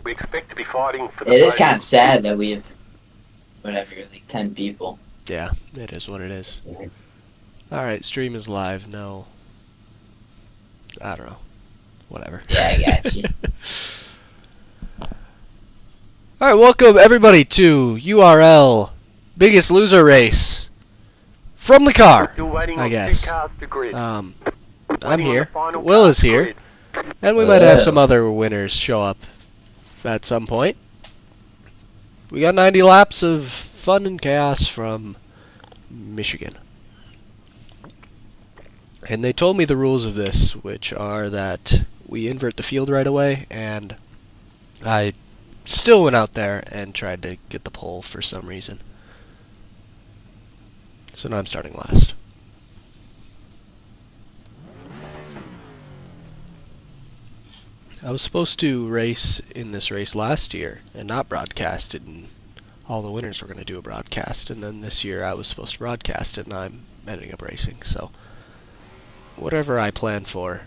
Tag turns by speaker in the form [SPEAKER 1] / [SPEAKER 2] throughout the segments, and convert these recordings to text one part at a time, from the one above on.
[SPEAKER 1] We expect to be fighting for the
[SPEAKER 2] It is kind of sad that we have, whatever, like 10 people.
[SPEAKER 3] Yeah, it is what it is. Alright, stream is live. No. I don't know. Whatever.
[SPEAKER 2] Yeah, I got you.
[SPEAKER 3] Alright, welcome everybody to URL Biggest Loser Race. From the car, I guess. I'm here. Will is here. And we might have some other winners show up at some point. We got 90 laps of fun and chaos from Michigan. And they told me the rules of this, which are that we invert the field right away, and I still went out there and tried to get the pole for some reason. So now I'm starting last. I was supposed to race in this race last year and not broadcast it, and all the winners were going to do a broadcast, and then this year I was supposed to broadcast it and I'm ending up racing, so whatever I planned for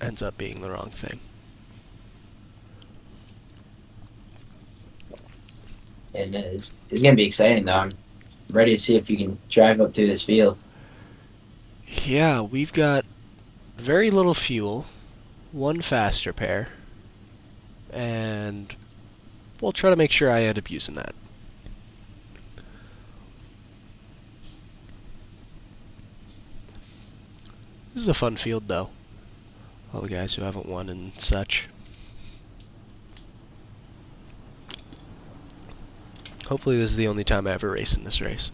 [SPEAKER 3] ends up being the wrong thing.
[SPEAKER 2] And it's going to be exciting, though. I'm ready to see if you can drive up through this field.
[SPEAKER 3] Yeah, we've got very little fuel, one faster pair, and we'll try to make sure I end up using that. This is a fun field, though. All the guys who haven't won and such. Hopefully this is the only time I ever race in this race.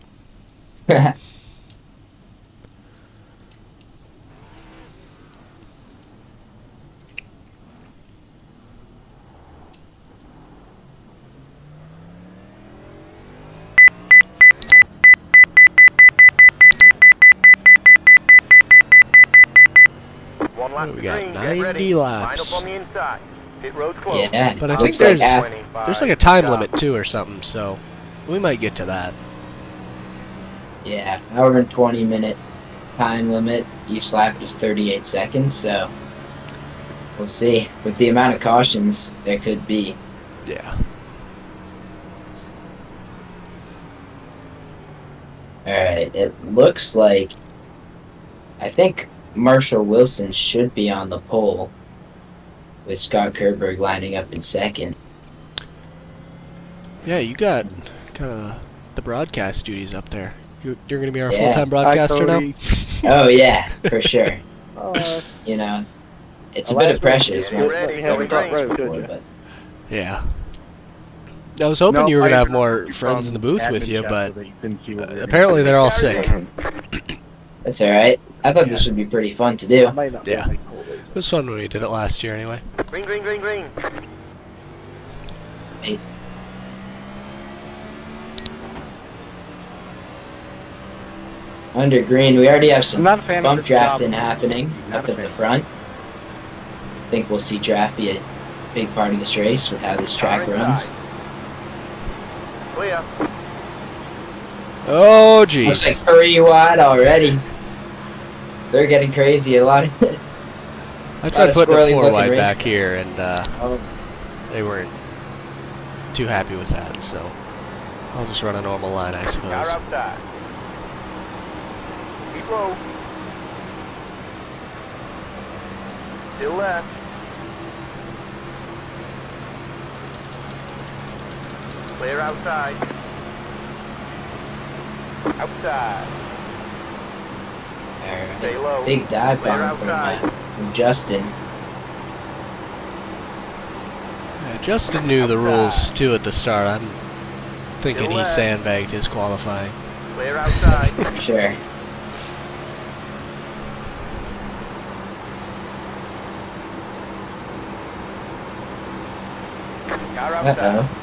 [SPEAKER 3] We got 90 laps.
[SPEAKER 2] Yeah,
[SPEAKER 3] but I think there's like a time limit too or something, so we might get to that.
[SPEAKER 2] Yeah, hour and 20-minute time limit. Each lap is 38 seconds, so we'll see. With the amount of cautions there could be.
[SPEAKER 3] Yeah.
[SPEAKER 2] Alright, it looks like I think Marshall Wilson should be on the pole, with Scott Kerberg lining up in second.
[SPEAKER 3] Yeah, you got kind of the broadcast duties up there. You're going to be our full-time broadcaster now?
[SPEAKER 2] Oh, yeah, for sure. You know, it's a bit of pressure.
[SPEAKER 3] Yeah. I was hoping you were going to have more friends in the booth with you, but apparently they're all sick.
[SPEAKER 2] That's alright. I thought this would be pretty fun to do.
[SPEAKER 3] Yeah. It was fun when we did it last year anyway.
[SPEAKER 1] Green, green, green, green.
[SPEAKER 2] Hey. Under green, we already have some bump drafting happening up at the front. I think we'll see draft be a big part of this race with how this track runs.
[SPEAKER 1] Clear.
[SPEAKER 3] Oh, geez.
[SPEAKER 2] Looks like 3 wide already. They're getting crazy. A lot of
[SPEAKER 3] I tried putting a 4 wide back here, and they weren't too happy with that, so I'll just run a normal line, I suppose.
[SPEAKER 1] Car outside. Keep low. Still left. Clear outside. Outside. Stay low.
[SPEAKER 2] Big dive bomb from Justin.
[SPEAKER 3] Yeah, Justin knew the rules too at the start. I'm thinking he sandbagged his qualifying.
[SPEAKER 1] Clear outside.
[SPEAKER 2] Sure.
[SPEAKER 1] Car outside.
[SPEAKER 2] Uh-oh.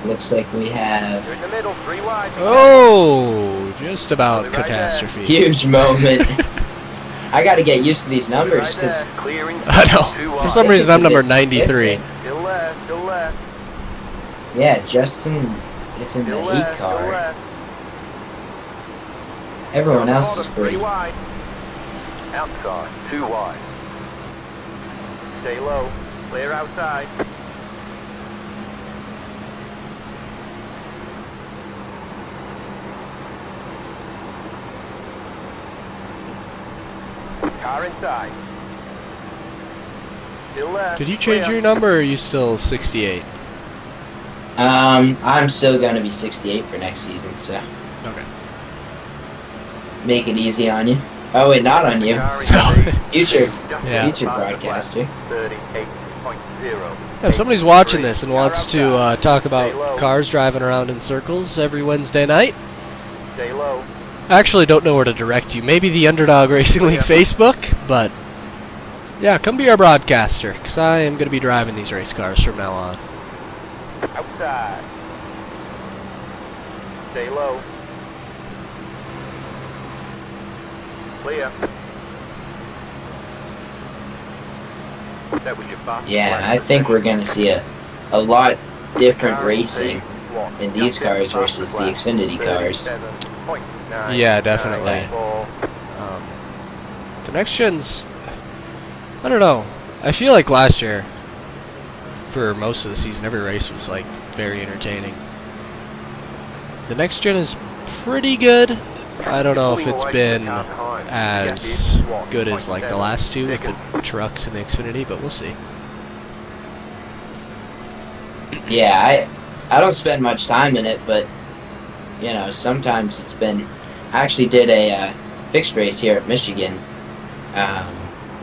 [SPEAKER 2] Looks like we have...
[SPEAKER 1] You're in the middle, 3 wide.
[SPEAKER 3] Oh, just about catastrophe.
[SPEAKER 2] Huge moment. I got to get used to these numbers because
[SPEAKER 3] I know. For some reason, I'm number 93.
[SPEAKER 1] Still left, still left.
[SPEAKER 2] Yeah, Justin is in the 8 car. Everyone else is pretty.
[SPEAKER 1] 3 wide. Outside, 2 wide. Stay low. Clear outside. Car inside. Still left.
[SPEAKER 3] Did you change your number, or are you still 68?
[SPEAKER 2] I'm still gonna be 68 for next season, so.
[SPEAKER 3] Okay.
[SPEAKER 2] Make it easy on you. Oh wait, not on you. Future broadcaster.
[SPEAKER 1] 38.0.
[SPEAKER 3] If somebody's watching this and wants to talk about cars driving around in circles every Wednesday night,
[SPEAKER 1] Stay low.
[SPEAKER 3] I actually don't know where to direct you. Maybe the Underdog Racing League Facebook, but yeah, come be our broadcaster, because I am going to be driving these race cars from now on.
[SPEAKER 1] Outside. Stay low. Clear. That was your box.
[SPEAKER 2] Yeah, and I think we're gonna see a lot different racing in these cars versus the Xfinity cars.
[SPEAKER 3] Yeah, definitely. The next gens, I don't know. I feel like last year, for most of the season, every race was like very entertaining. The next gen is pretty good. I don't know if it's been as good as like the last two with the trucks and the Xfinity, but we'll see.
[SPEAKER 2] Yeah, I don't spend much time in it, but you know, sometimes it's been. I actually did a fixed race here at Michigan.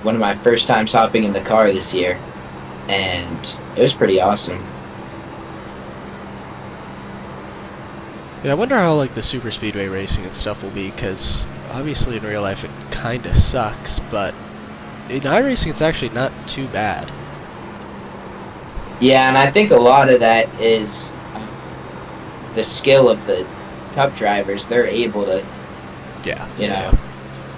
[SPEAKER 2] One of my first times hopping in the car this year, and it was pretty awesome.
[SPEAKER 3] Yeah, I wonder how like the super speedway racing and stuff will be, because obviously in real life it kind of sucks, but in iRacing it's actually not too bad.
[SPEAKER 2] Yeah, and I think a lot of that is the skill of the Cup drivers. They're able to, you know,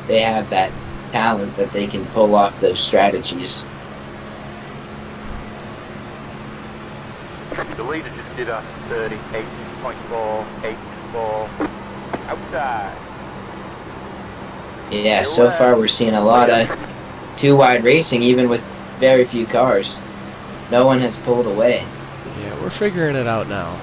[SPEAKER 2] they have that talent that they can pull off those strategies.
[SPEAKER 1] The leader just did a 38.484 outside.
[SPEAKER 2] Yeah, so far we're seeing a lot of two-wide racing, even with very few cars. No one has pulled away.
[SPEAKER 3] Yeah, we're figuring it out now.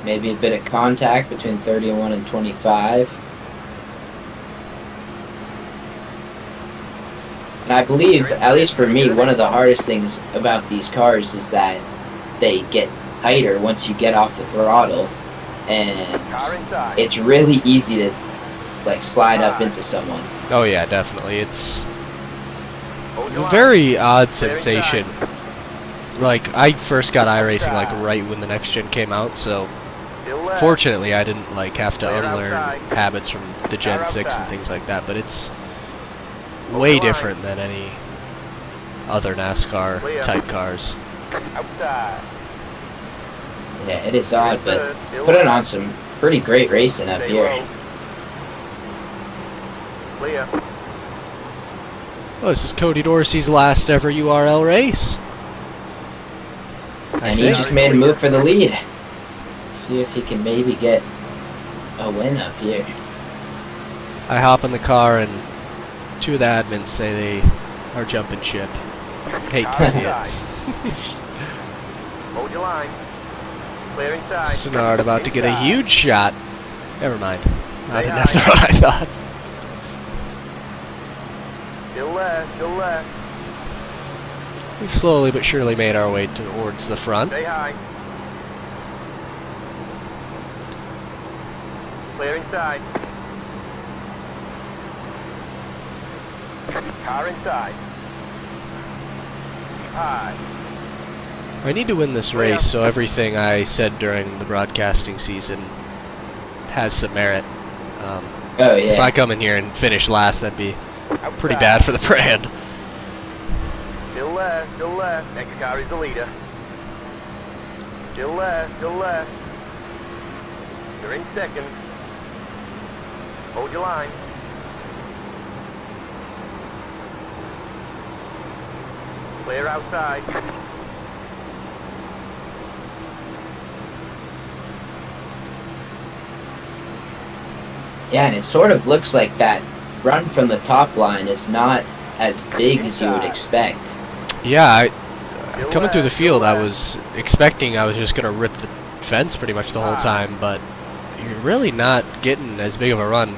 [SPEAKER 2] Maybe a bit of contact between 31 and 25. And I believe, at least for me, one of the hardest things about these cars is that they get tighter once you get off the throttle. And it's really easy to like slide up into someone.
[SPEAKER 3] Oh yeah, definitely. It's a very odd sensation. Like, I first got iRacing like right when the next gen came out, so fortunately I didn't like have to unlearn habits from the Gen 6 and things like that, but it's way different than any other NASCAR type cars.
[SPEAKER 2] Yeah, it is odd, but putting on some pretty great racing up here.
[SPEAKER 3] Well, this is Cody Dorsey's last ever URL race.
[SPEAKER 2] And he just made a move for the lead. See if he can maybe get a win up here.
[SPEAKER 3] I hop in the car and two of the admins say they are jumping ship. Hate to see it.
[SPEAKER 1] Hold your line. Clear inside.
[SPEAKER 3] Synard about to get a huge shot. Never mind. I didn't have the run I thought.
[SPEAKER 1] Still left, still left.
[SPEAKER 3] We've slowly but surely made our way towards the front.
[SPEAKER 1] Stay high. Clear inside. Car inside. High.
[SPEAKER 3] I need to win this race, so everything I said during the broadcasting season has some merit.
[SPEAKER 2] Oh yeah.
[SPEAKER 3] If I come in here and finish last, that'd be pretty bad for the brand.
[SPEAKER 1] Still left, still left. Next car is the leader. Still left, still left. You're in second. Hold your line. Clear outside.
[SPEAKER 2] Yeah, and it sort of looks like that run from the top line is not as big as you would expect.
[SPEAKER 3] Yeah, coming through the field, I was expecting I was just going to rip the fence pretty much the whole time, but you're really not getting as big of a run.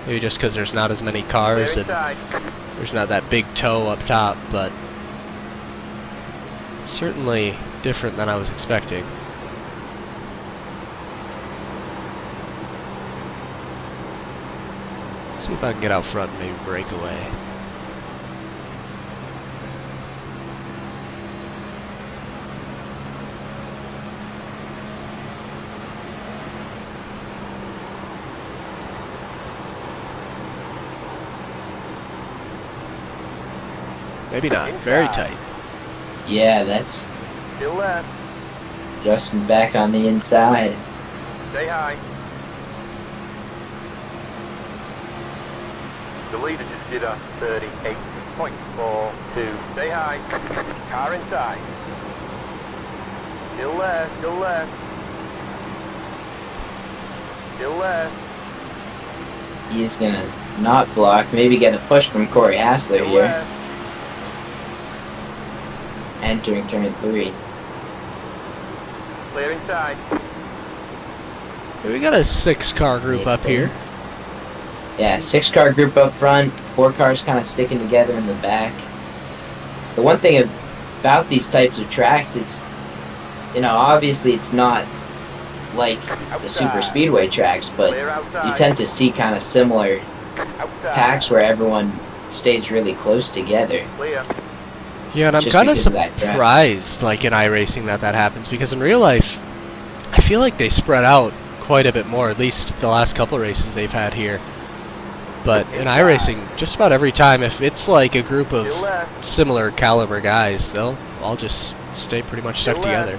[SPEAKER 3] Maybe just because there's not as many cars and there's not that big toe up top, but certainly different than I was expecting. See if I can get out front and maybe break away. Maybe not. Very tight.
[SPEAKER 2] Yeah, that's
[SPEAKER 1] Still left.
[SPEAKER 2] Justin back on the inside.
[SPEAKER 1] Stay high. The leader just did a 38.42. Stay high. Car inside. Still left. Still left. Still left.
[SPEAKER 2] He's gonna not block. Maybe get a push from Corey Hassler
[SPEAKER 1] Still
[SPEAKER 2] here.
[SPEAKER 1] left.
[SPEAKER 2] Entering turn 3.
[SPEAKER 1] Clear inside.
[SPEAKER 3] We got a 6-car group up here.
[SPEAKER 2] Yeah, 6-car group up front, 4 cars kind of sticking together in the back. The one thing about these types of tracks, it's, you know, obviously it's not like the super speedway tracks, but you tend to see kind of similar packs where everyone stays really close together.
[SPEAKER 1] Clear.
[SPEAKER 3] Yeah, and I'm
[SPEAKER 2] Just
[SPEAKER 3] kind of
[SPEAKER 2] because of that track.
[SPEAKER 3] surprised, like in iRacing, that happens, because in real life, I feel like they spread out quite a bit more, at least the last couple races they've had here. But in iRacing, just about every time, if it's like a group of similar caliber guys, they'll all just stay pretty much stuck together.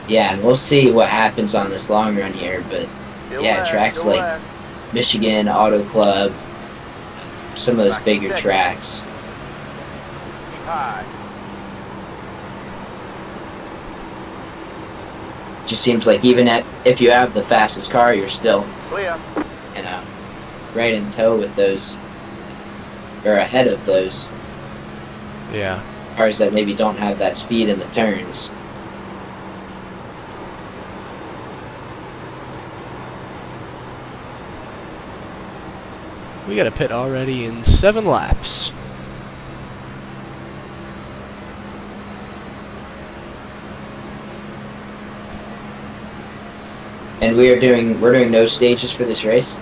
[SPEAKER 2] Yeah, and we'll see what happens on this long run here, but yeah, tracks like Michigan, Auto Club, some of those bigger tracks.
[SPEAKER 1] High.
[SPEAKER 2] Just seems like even if you have the fastest car, you're still,
[SPEAKER 1] Clear.
[SPEAKER 2] you know, right in tow with those, or ahead of those
[SPEAKER 3] Yeah.
[SPEAKER 2] cars that maybe don't have that speed in the turns.
[SPEAKER 3] We got a pit already in 7 laps.
[SPEAKER 2] And we're doing no stages for this race.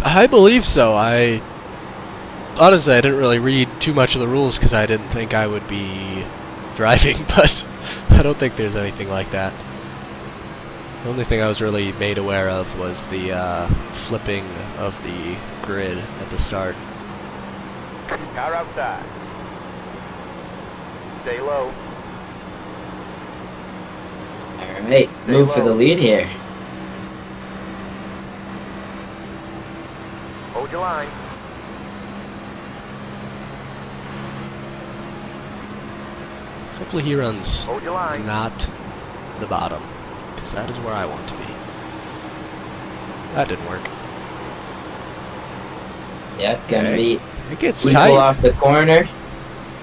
[SPEAKER 3] I believe so. Honestly, I didn't really read too much of the rules because I didn't think I would be driving, but I don't think there's anything like that. The only thing I was really made aware of was the flipping of the grid at the start.
[SPEAKER 1] Car outside. Stay low.
[SPEAKER 2] Alright, move for the lead here.
[SPEAKER 1] Hold your line.
[SPEAKER 3] Hopefully he runs
[SPEAKER 1] Hold your line.
[SPEAKER 3] not the bottom, because that is where I want to be. That didn't work.
[SPEAKER 2] Yep, gonna be
[SPEAKER 3] It gets
[SPEAKER 2] equal
[SPEAKER 3] tight.
[SPEAKER 2] off the corner.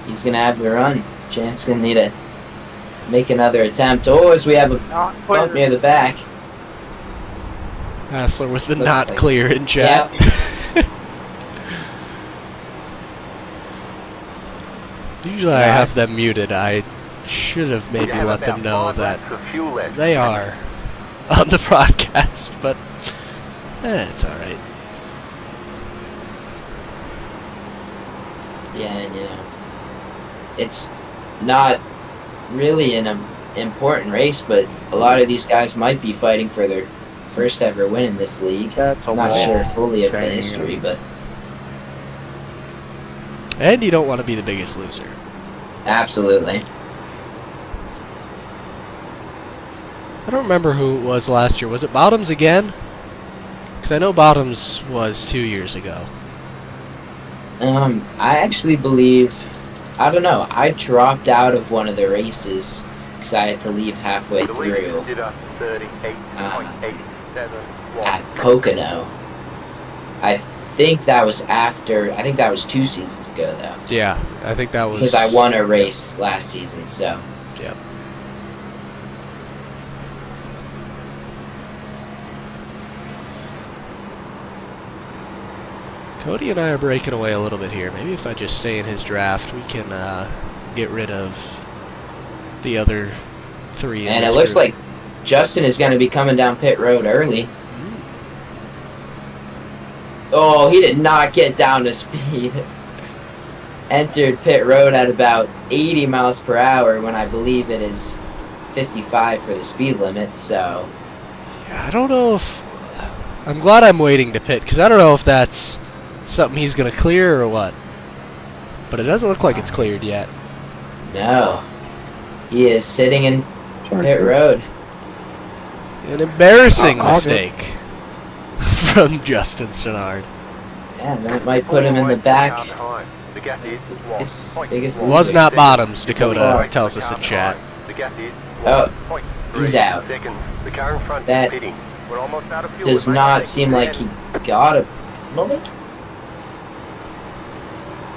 [SPEAKER 2] He's gonna have the run. Chance gonna need to make another attempt. Oh, as we have a bump near the back.
[SPEAKER 3] Hassler with the
[SPEAKER 2] Looks
[SPEAKER 3] not
[SPEAKER 2] like-
[SPEAKER 3] clear in chat.
[SPEAKER 2] Yep.
[SPEAKER 3] Usually I have them muted. I should have maybe
[SPEAKER 1] You have
[SPEAKER 3] let them
[SPEAKER 1] about
[SPEAKER 3] know
[SPEAKER 1] 5
[SPEAKER 3] that
[SPEAKER 1] laps of fuel left.
[SPEAKER 3] they are on the broadcast, but it's alright.
[SPEAKER 2] Yeah, and you know, it's not really an important race, but a lot of these guys might be fighting for their first ever win in this league. I'm not sure fully of the history, but
[SPEAKER 3] And you don't want to be the biggest loser.
[SPEAKER 2] absolutely.
[SPEAKER 3] I don't remember who it was last year. Was it Bottoms again? Because I know Bottoms was 2 years ago.
[SPEAKER 2] I actually believe, I don't know, I dropped out of one of the races because I had to leave halfway
[SPEAKER 1] The leader
[SPEAKER 2] through
[SPEAKER 1] did a 38.871.
[SPEAKER 2] at Pocono. I think that was after. I think that was 2 seasons ago, though.
[SPEAKER 3] Yeah, I think that was...
[SPEAKER 2] Because I won a race last season, so...
[SPEAKER 3] Yep. Cody and I are breaking away a little bit here. Maybe if I just stay in his draft, we can get rid of the other 3.
[SPEAKER 2] And it looks like Justin is going to be coming down pit road early. Oh, he did not get down to speed. Entered pit road at about 80 miles per hour when I believe it is 55 for the speed limit, so...
[SPEAKER 3] Yeah, I don't know if... I'm glad I'm waiting to pit, because I don't know if that's something he's going to clear or what. But it doesn't look like it's cleared yet.
[SPEAKER 2] No. He is sitting in pit road.
[SPEAKER 3] An embarrassing mistake from Justin Stannard.
[SPEAKER 2] Yeah, that might put him in the back.
[SPEAKER 3] Was not bottoms, Dakota tells us in chat.
[SPEAKER 2] Oh, he's out. That does not seem like he got a penalty.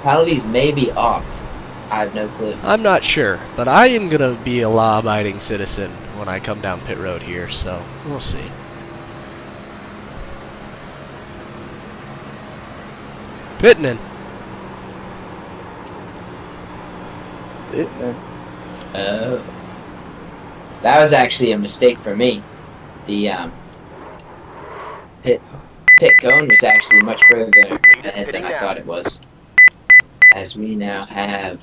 [SPEAKER 2] Penalties may be off. I have no clue.
[SPEAKER 3] I'm not sure, but I am going to be a law-abiding citizen when I come down pit road here, so we'll see. Pittman.
[SPEAKER 2] That was actually a mistake for me. The pit cone was actually much further ahead than I thought it was. As we now have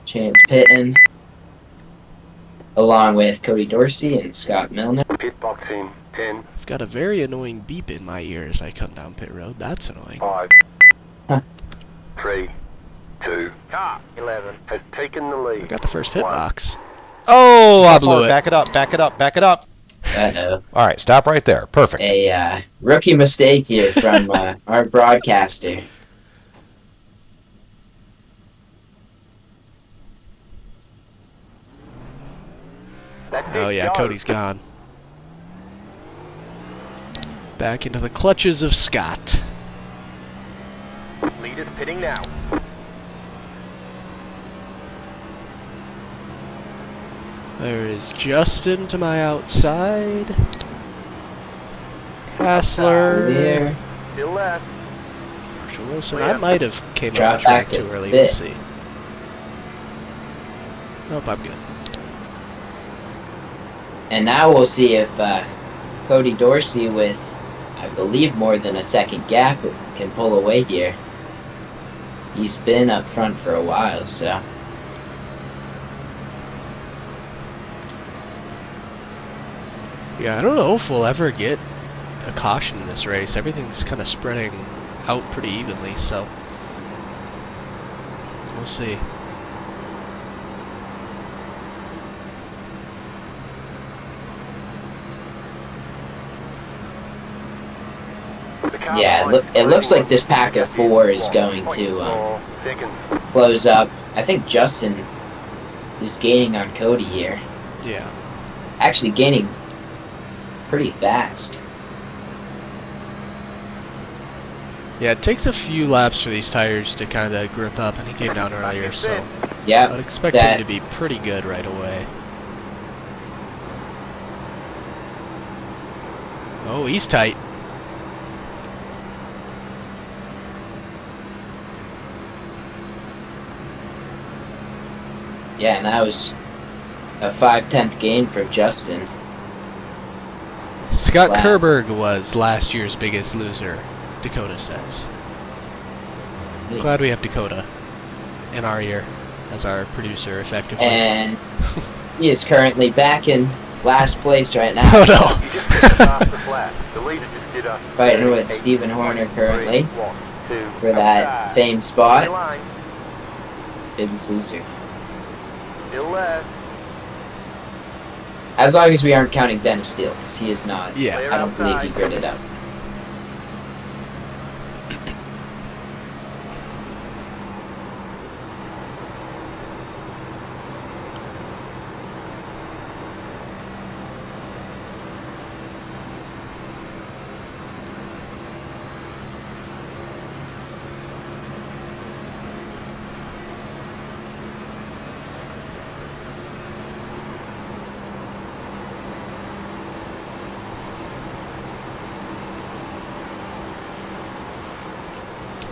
[SPEAKER 2] Chance Pitton, along with Cody Dorsey and Scott Milner.
[SPEAKER 1] Pit box in 10.
[SPEAKER 3] I've got a very annoying beep in my ear as I come down pit road. That's annoying.
[SPEAKER 1] 5,
[SPEAKER 2] Huh.
[SPEAKER 1] 3, 2, car 11 has taken the lead.
[SPEAKER 3] I got the first pit box. Oh, I blew it.
[SPEAKER 4] Back it up, back it up, back it up.
[SPEAKER 2] Uh-oh.
[SPEAKER 4] All right, stop right there. Perfect.
[SPEAKER 2] A rookie mistake here from our broadcaster.
[SPEAKER 3] Oh yeah, Cody's gone. Back into the clutches of Scott.
[SPEAKER 1] Leaders pitting now.
[SPEAKER 3] There is Justin to my outside. Hassler.
[SPEAKER 2] There.
[SPEAKER 1] Still left.
[SPEAKER 3] Marshall Wilson. I might have came
[SPEAKER 2] Drop
[SPEAKER 3] off the track
[SPEAKER 2] back
[SPEAKER 3] too
[SPEAKER 2] to
[SPEAKER 3] early.
[SPEAKER 2] pit.
[SPEAKER 3] We'll see. Nope, I'm good.
[SPEAKER 2] And now we'll see if Cody Dorsey, with I believe more than a second gap, can pull away here. He's been up front for a while, so.
[SPEAKER 3] Yeah, I don't know if we'll ever get a caution in this race. Everything's kind of spreading out pretty evenly, so we'll see.
[SPEAKER 2] Yeah, it looks like this pack of 4 is going to close up. I think Justin is gaining on Cody here.
[SPEAKER 3] Yeah.
[SPEAKER 2] Actually gaining pretty fast.
[SPEAKER 3] Yeah, it takes a few laps for these tires to kind of grip up, and he came down earlier, so
[SPEAKER 2] Yeah,
[SPEAKER 3] I'd expect him to be pretty good right away. Oh, he's tight.
[SPEAKER 2] yeah, and that was a 5/10 gain for Justin.
[SPEAKER 3] Scott
[SPEAKER 2] Slap.
[SPEAKER 3] Kerberg was last year's biggest loser, Dakota says. Glad we have Dakota in our ear as our producer, effectively.
[SPEAKER 2] And he is currently back in last place right now.
[SPEAKER 3] Oh no!
[SPEAKER 2] Fighting with Stephen Horner currently for that famed spot. Biggest loser.
[SPEAKER 1] Still left.
[SPEAKER 2] As long as we aren't counting Dennis Steele, because he is not.
[SPEAKER 3] Yeah.
[SPEAKER 2] I don't believe he gridded up.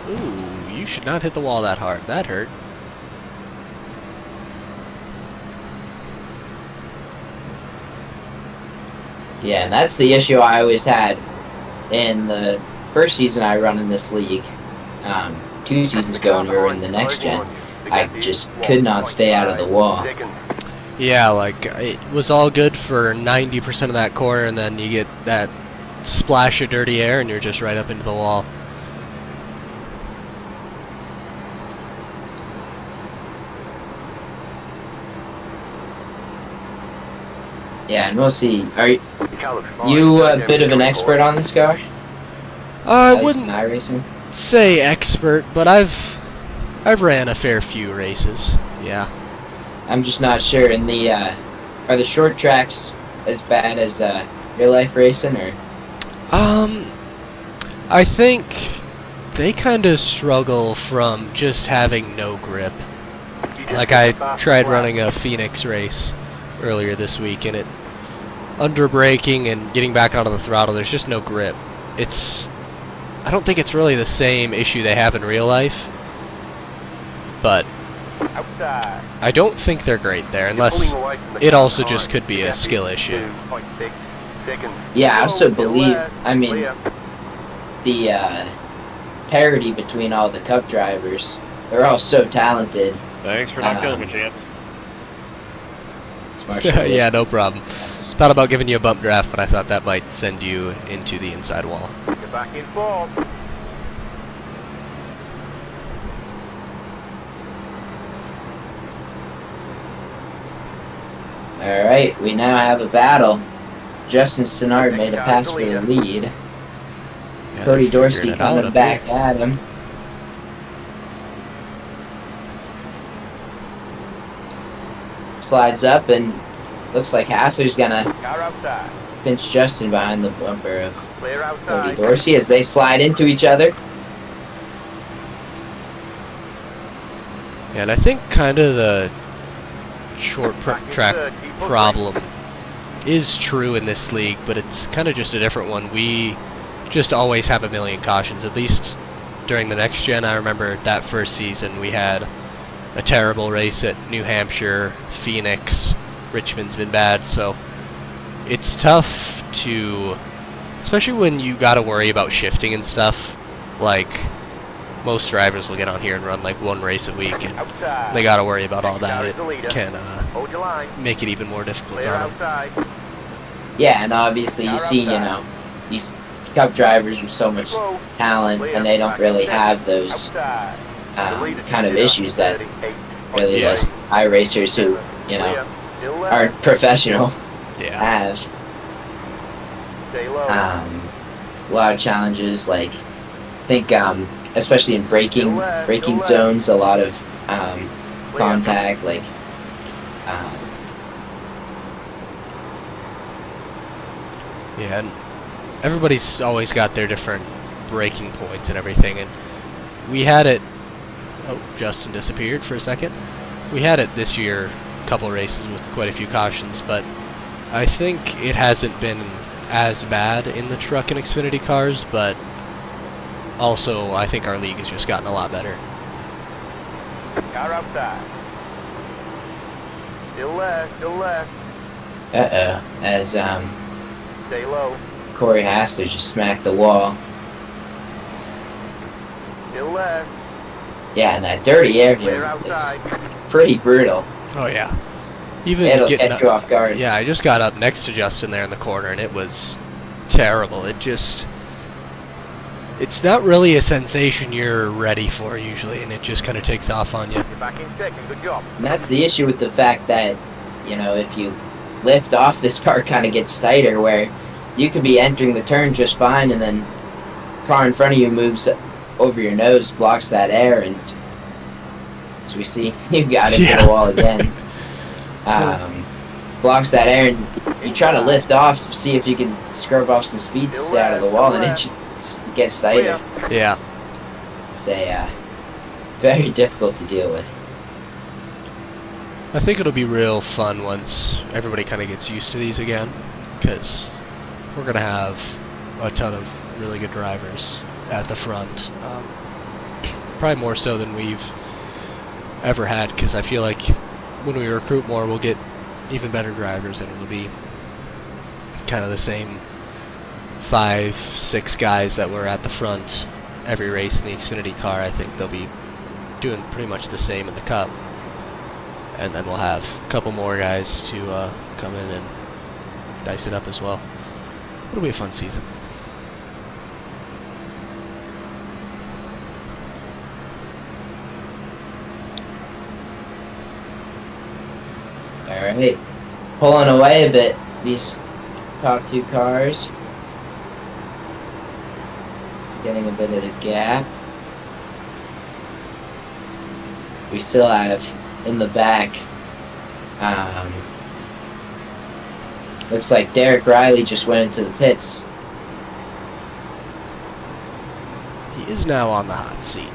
[SPEAKER 3] Ooh, you should not hit the wall that hard. That hurt.
[SPEAKER 2] Yeah, and that's the issue I always had in the first season I run in this league. 2 seasons ago when we were in the next gen, I just could not stay out of the wall.
[SPEAKER 3] Yeah, like, it was all good for 90% of that corner, and then you get that splash of dirty air, and you're just right up into the wall.
[SPEAKER 2] Yeah, and we'll see. Are you a bit of an expert on this car?
[SPEAKER 3] I wouldn't
[SPEAKER 2] iRacing?
[SPEAKER 3] say expert, but I've ran a fair few races. Yeah.
[SPEAKER 2] I'm just not sure. In the are the short tracks as bad as real life racing, or?
[SPEAKER 3] I think they kind of struggle from just having no grip. Like, I tried running a Phoenix race earlier this week, and under braking and getting back onto the throttle, there's just no grip. I don't think it's really the same issue they have in real life, but I don't think they're great there, unless it also just could be a skill issue.
[SPEAKER 2] Yeah, I also believe, I mean, the parity between all the Cup drivers, they're all so talented.
[SPEAKER 5] Thanks for not killing me, champ.
[SPEAKER 3] Yeah, no problem. Thought about giving you a bump draft, but I thought that might send you into the inside wall.
[SPEAKER 1] Get back in form.
[SPEAKER 2] Alright, we now have a battle. Justin Stannard made a pass for the lead.
[SPEAKER 3] Yeah,
[SPEAKER 2] Cody
[SPEAKER 3] they're
[SPEAKER 2] Dorsey
[SPEAKER 3] figuring it out
[SPEAKER 2] coming
[SPEAKER 3] up
[SPEAKER 2] back
[SPEAKER 3] here.
[SPEAKER 2] at him. Slides up, and looks like Hassler's gonna
[SPEAKER 1] Car outside.
[SPEAKER 2] pinch Justin behind the bumper of
[SPEAKER 1] Clear
[SPEAKER 2] Cody
[SPEAKER 1] outside.
[SPEAKER 2] Dorsey as they slide into each other.
[SPEAKER 3] Yeah, and I think kind of the short track problem is true in this league, but it's kind of just a different one. We just always have a million cautions. At least during the next gen, I remember that first season we had a terrible race at New Hampshire, Phoenix, Richmond's been bad, so it's tough to, especially when you gotta worry about shifting and stuff. Like, most drivers will get on here and run like one race a week, and
[SPEAKER 1] Outside.
[SPEAKER 3] they gotta worry about all that. It
[SPEAKER 1] Car is the leader.
[SPEAKER 3] can
[SPEAKER 1] Hold your line.
[SPEAKER 3] make it even more difficult
[SPEAKER 1] Clear
[SPEAKER 3] on them.
[SPEAKER 1] outside.
[SPEAKER 2] Yeah, and obviously you see, you know, these Cup drivers with so much
[SPEAKER 1] Slow.
[SPEAKER 2] talent,
[SPEAKER 1] Clear.
[SPEAKER 2] and they don't
[SPEAKER 1] Back
[SPEAKER 2] really
[SPEAKER 1] in
[SPEAKER 2] have
[SPEAKER 1] second.
[SPEAKER 2] those
[SPEAKER 1] Outside. The leader's
[SPEAKER 2] kind of
[SPEAKER 1] leader.
[SPEAKER 2] issues that
[SPEAKER 1] 38.
[SPEAKER 2] really
[SPEAKER 3] Yeah.
[SPEAKER 2] those iRacers who, you know,
[SPEAKER 1] Clear. Still left.
[SPEAKER 2] aren't professional
[SPEAKER 3] Yeah.
[SPEAKER 2] have.
[SPEAKER 1] Stay low.
[SPEAKER 2] A lot of challenges, like, I think, especially in braking zones, a lot of contact, like,
[SPEAKER 3] Yeah, and everybody's always got their different breaking points and everything, and we had it. Oh, Justin disappeared for a second. We had it this year, a couple races with quite a few cautions, but I think it hasn't been as bad in the truck and Xfinity cars, but also I think our league has just gotten a lot better.
[SPEAKER 1] Car outside. Still left. Still left.
[SPEAKER 2] as
[SPEAKER 1] Stay low.
[SPEAKER 2] Corey Hassler just smacked the wall.
[SPEAKER 1] Still left.
[SPEAKER 2] Yeah, and that dirty air
[SPEAKER 1] Clear
[SPEAKER 2] here is
[SPEAKER 1] outside.
[SPEAKER 2] pretty brutal.
[SPEAKER 3] Oh yeah, even
[SPEAKER 2] It'll
[SPEAKER 3] getting
[SPEAKER 2] catch you off guard.
[SPEAKER 3] Yeah, I just got up next to Justin there in the corner, and it was terrible. It's not really a sensation you're ready for usually, and it just kind of takes off on you.
[SPEAKER 1] You're back in second. Good job.
[SPEAKER 2] And that's the issue with the fact that, you know, if you lift off, this car kind of gets tighter, where you could be entering the turn just fine, and then car in front of you moves over your nose, blocks that air, and as we see, you got into
[SPEAKER 3] Yeah.
[SPEAKER 2] the wall again. Blocks that air, and you try to lift off, see if you can scrub off some speed to stay out of the wall, and it just gets tighter.
[SPEAKER 3] Yeah.
[SPEAKER 2] It's very difficult to deal with.
[SPEAKER 3] I think it'll be real fun once everybody kind of gets used to these again, because we're going to have a ton of really good drivers at the front. probably more so than we've ever had, because I feel like when we recruit more, we'll get even better drivers, and it'll be kind of the same 5, 6 guys that were at the front every race in the Xfinity car. I think they'll be doing pretty much the same in the Cup, and then we'll have a couple more guys to come in and dice it up as well. It'll be a fun season.
[SPEAKER 2] Alright, pulling away a bit, these top 2 cars. Getting a bit of the gap. We still have in the back, looks like Derek Riley just went into the pits.
[SPEAKER 3] He is now on the hot seat.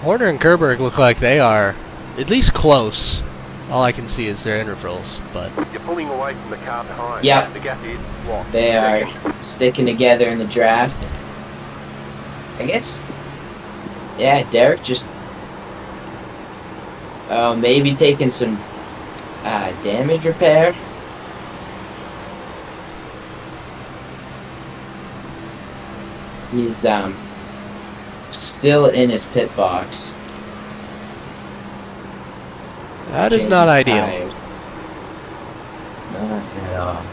[SPEAKER 3] Horner and Kerberg look like they are at least close. All I can see is their intervals, but
[SPEAKER 1] you're pulling away from the car behind.
[SPEAKER 2] Yep.
[SPEAKER 1] The gap is what?
[SPEAKER 2] They are sticking together in the draft. I guess, yeah, Derek just maybe taking some damage repair. He's still in his pit box.
[SPEAKER 3] that is not ideal.
[SPEAKER 2] Tired. Not at all.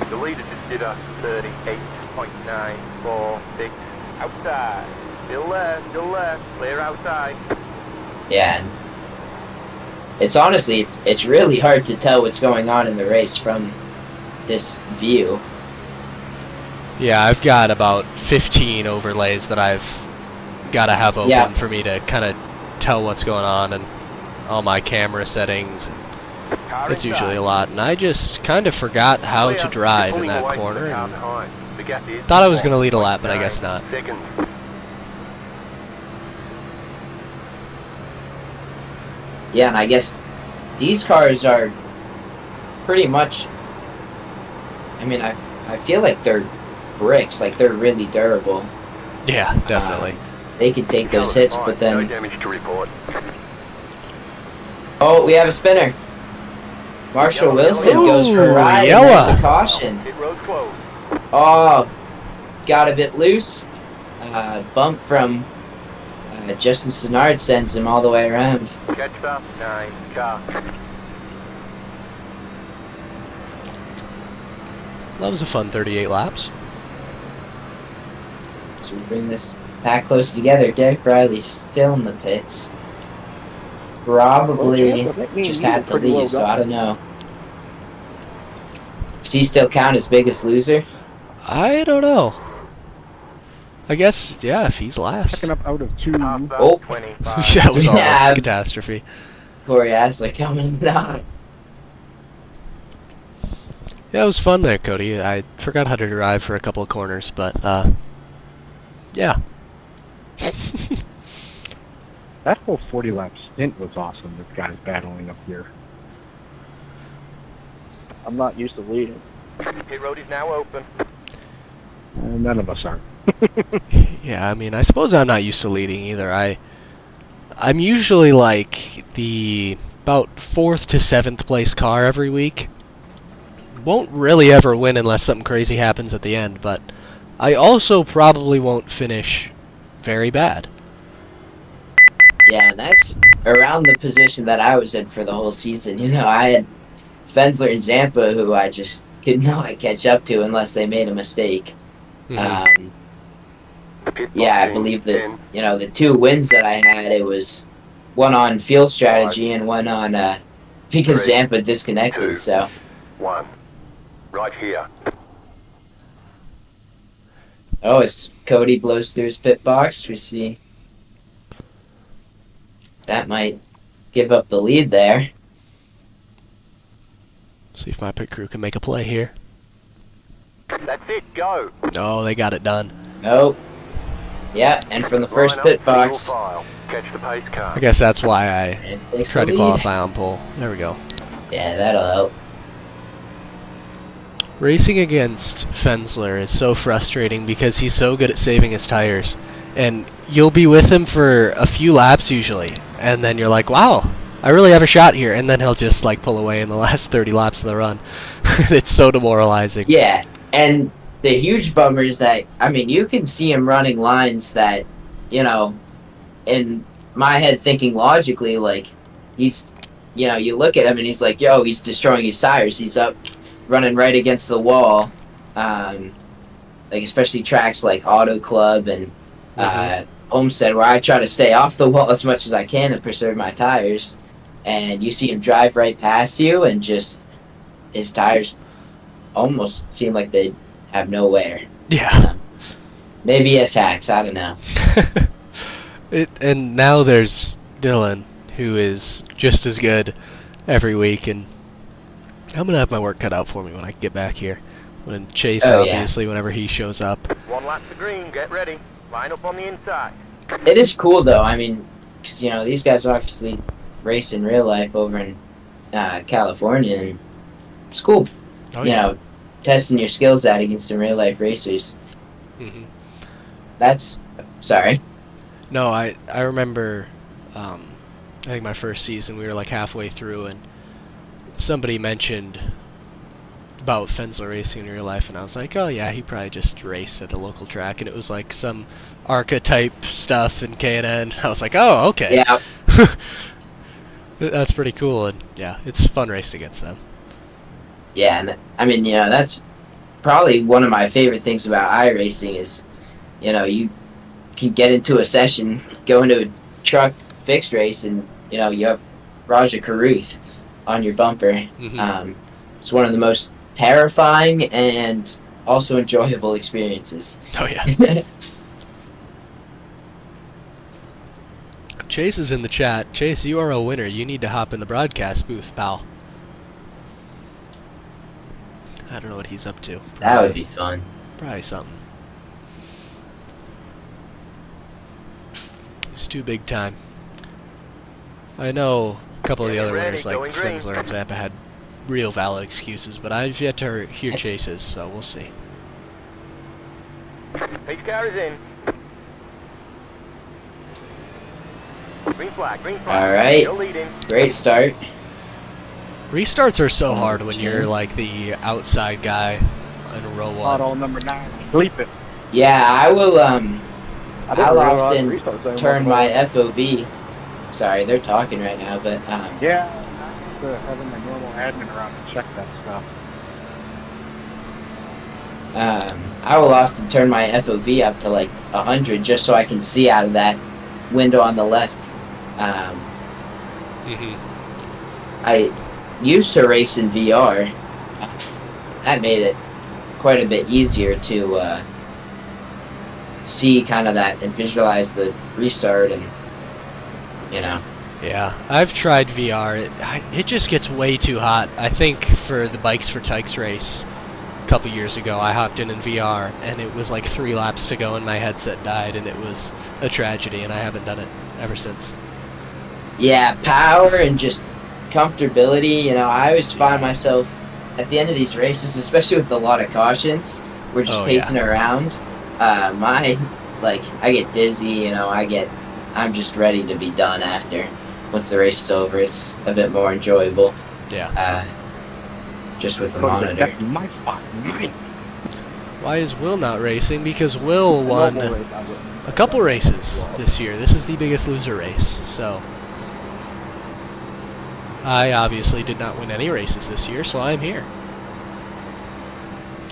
[SPEAKER 1] The leader just did a 38.946 outside. Still there, clear outside.
[SPEAKER 2] Yeah, and it's honestly, it's really hard to tell what's going on in the race from this view.
[SPEAKER 3] Yeah, I've got about 15 overlays that I've got to have open for me to kind of tell what's going on, and all my camera settings. It's usually a lot, and I just kind of forgot how to drive in that corner, and thought I was going to lead a lap, but I guess not.
[SPEAKER 2] Yeah, and I guess these cars are pretty much, I mean, I feel like they're bricks, like they're really durable.
[SPEAKER 3] Yeah, definitely.
[SPEAKER 2] They could take those hits, but then...
[SPEAKER 1] No damage to report.
[SPEAKER 2] Oh, we have a spinner. Marshall Wilson goes for a ride, and there's a caution.
[SPEAKER 1] Pit road closed.
[SPEAKER 2] Oh, got a bit loose. Bump from Justin Sennard sends him all the way around.
[SPEAKER 1] Catch up, 9 car.
[SPEAKER 3] That was a fun 38 laps.
[SPEAKER 2] So we bring this pack closer together. Derek Riley's still in the pits. Probably just had to leave, so I don't know. Does he still count as biggest loser?
[SPEAKER 3] I don't know. I guess, yeah, if he's last.
[SPEAKER 5] Picking up out of 2.
[SPEAKER 2] Oh.
[SPEAKER 1] 25.
[SPEAKER 3] That was almost
[SPEAKER 2] Yeah.
[SPEAKER 3] a catastrophe.
[SPEAKER 2] Corey Asler coming down.
[SPEAKER 3] Yeah, it was fun there, Cody. I forgot how to drive for a couple of corners, but, yeah.
[SPEAKER 5] That whole 40-lap stint was awesome with guys battling up here. I'm not used to leading.
[SPEAKER 1] Pit road is now open.
[SPEAKER 5] None of us are.
[SPEAKER 3] Yeah, I mean, I suppose I'm not used to leading either. I'm usually like the about 4th to 7th place car every week. Won't really ever win unless something crazy happens at the end, but I also probably won't finish very bad.
[SPEAKER 2] Yeah, that's around the position that I was in for the whole season. You know, I had Fensler and Zampa, who I just could not catch up to unless they made a mistake.
[SPEAKER 3] Mhm.
[SPEAKER 2] Yeah, I believe that, you know, the 2 wins that I had, it was one on field strategy and one on, because Zampa disconnected, so.
[SPEAKER 1] 1. Right here.
[SPEAKER 2] Oh, as Cody blows through his pit box, we see that might give up the lead there.
[SPEAKER 3] See if my pit crew can make a play here.
[SPEAKER 1] That's it, go.
[SPEAKER 3] No, they got it done.
[SPEAKER 2] Oh. Yeah, and from the first
[SPEAKER 1] Line up,
[SPEAKER 2] pit
[SPEAKER 1] single
[SPEAKER 2] box,
[SPEAKER 1] file. Catch the pace car.
[SPEAKER 3] I guess that's why I
[SPEAKER 2] France takes
[SPEAKER 3] tried
[SPEAKER 2] the
[SPEAKER 3] to
[SPEAKER 2] lead.
[SPEAKER 3] qualify on pole. There we go.
[SPEAKER 2] Yeah, that'll help.
[SPEAKER 3] Racing against Fensler is so frustrating because he's so good at saving his tires. And you'll be with him for a few laps usually, and then you're like, wow, I really have a shot here, and then he'll just like pull away in the last 30 laps of the run. It's so demoralizing.
[SPEAKER 2] Yeah, and the huge bummer is that, I mean, you can see him running lines that, you know, in my head thinking logically, like, he's, you know, you look at him and he's like, yo, he's destroying his tires. He's up running right against the wall. Like, especially tracks like Auto Club and Homestead, where I try to stay off the wall as much as I can and preserve my tires. And you see him drive right past you, and just his tires almost seem like they have no wear.
[SPEAKER 3] Yeah.
[SPEAKER 2] Maybe it's hacks, I don't know.
[SPEAKER 3] And now there's Dylan, who is just as good every week, and I'm gonna have my work cut out for me when I get back here. When Chase, obviously, whenever he shows up.
[SPEAKER 1] 1 lap to green, get ready. Line up on the inside.
[SPEAKER 2] It is cool, though. I mean, because, you know, these guys obviously race in real life over in California, and it's cool,
[SPEAKER 3] Oh,
[SPEAKER 2] you
[SPEAKER 3] yeah.
[SPEAKER 2] know, testing your skills out against some real life racers.
[SPEAKER 3] Mhm.
[SPEAKER 2] That's, sorry.
[SPEAKER 3] No, I remember, I think my first season, we were like halfway through, and somebody mentioned about Fensler racing in real life, and I was like, oh yeah, he probably just raced at a local track, and it was like some ARCA type stuff in K&N. I was like, oh, okay.
[SPEAKER 2] Yeah.
[SPEAKER 3] That's pretty cool, and yeah, it's fun racing against them.
[SPEAKER 2] Yeah, and I mean, you know, that's probably one of my favorite things about iRacing is, you know, you can get into a session, go into a truck fixed race, and, you know, you have Raja Caruth on your bumper.
[SPEAKER 3] Mhm.
[SPEAKER 2] It's one of the most terrifying and also enjoyable experiences.
[SPEAKER 3] Oh yeah. Chase is in the chat. Chase, you are a winner. You need to hop in the broadcast booth, pal. I don't know what he's up to.
[SPEAKER 2] That would be fun.
[SPEAKER 3] Probably something. He's too big time. I know a couple of the other winners, like Fensler and Zappa, had real valid excuses, but I've yet to hear Chase's, so we'll see.
[SPEAKER 1] Pace car is in. Green flag, green flag.
[SPEAKER 2] Alright.
[SPEAKER 1] Still leading.
[SPEAKER 2] Great start.
[SPEAKER 3] Restarts are so hard when you're like the outside guy in row one.
[SPEAKER 5] Auto number 9. Sleep it.
[SPEAKER 2] Yeah, I will,
[SPEAKER 5] didn't
[SPEAKER 2] I'll
[SPEAKER 5] realize
[SPEAKER 2] often
[SPEAKER 5] restarts ain't
[SPEAKER 2] turn
[SPEAKER 5] one
[SPEAKER 2] my
[SPEAKER 5] of those.
[SPEAKER 2] FOV. Sorry, they're talking right now, but,
[SPEAKER 5] Yeah, I'm not having my normal admin around to check that stuff.
[SPEAKER 2] I will often turn my FOV up to like 100 just so I can see out of that window on the left. I used to race in VR. That made it quite a bit easier to see kind of that and visualize the restart and, you know.
[SPEAKER 3] Yeah, I've tried VR. It just gets way too hot. I think for the Bikes for Tykes race a couple years ago, I hopped in VR, and it was like 3 laps to go, and my headset died, and it was a tragedy, and I haven't done it ever since.
[SPEAKER 2] Yeah, power and just comfortability. You know, I always find myself at the end of these races, especially with a lot of cautions, we're just pacing around. I get dizzy. You know, I'm just ready to be done after. Once the race is over, it's a bit more enjoyable.
[SPEAKER 3] Yeah.
[SPEAKER 2] Just with the
[SPEAKER 5] But
[SPEAKER 2] monitor.
[SPEAKER 5] that's my spot. Mine.
[SPEAKER 3] Why is Will not racing? Because Will won a couple races this year. This is the Biggest Loser race, so I obviously did not win any races this year, so I'm here.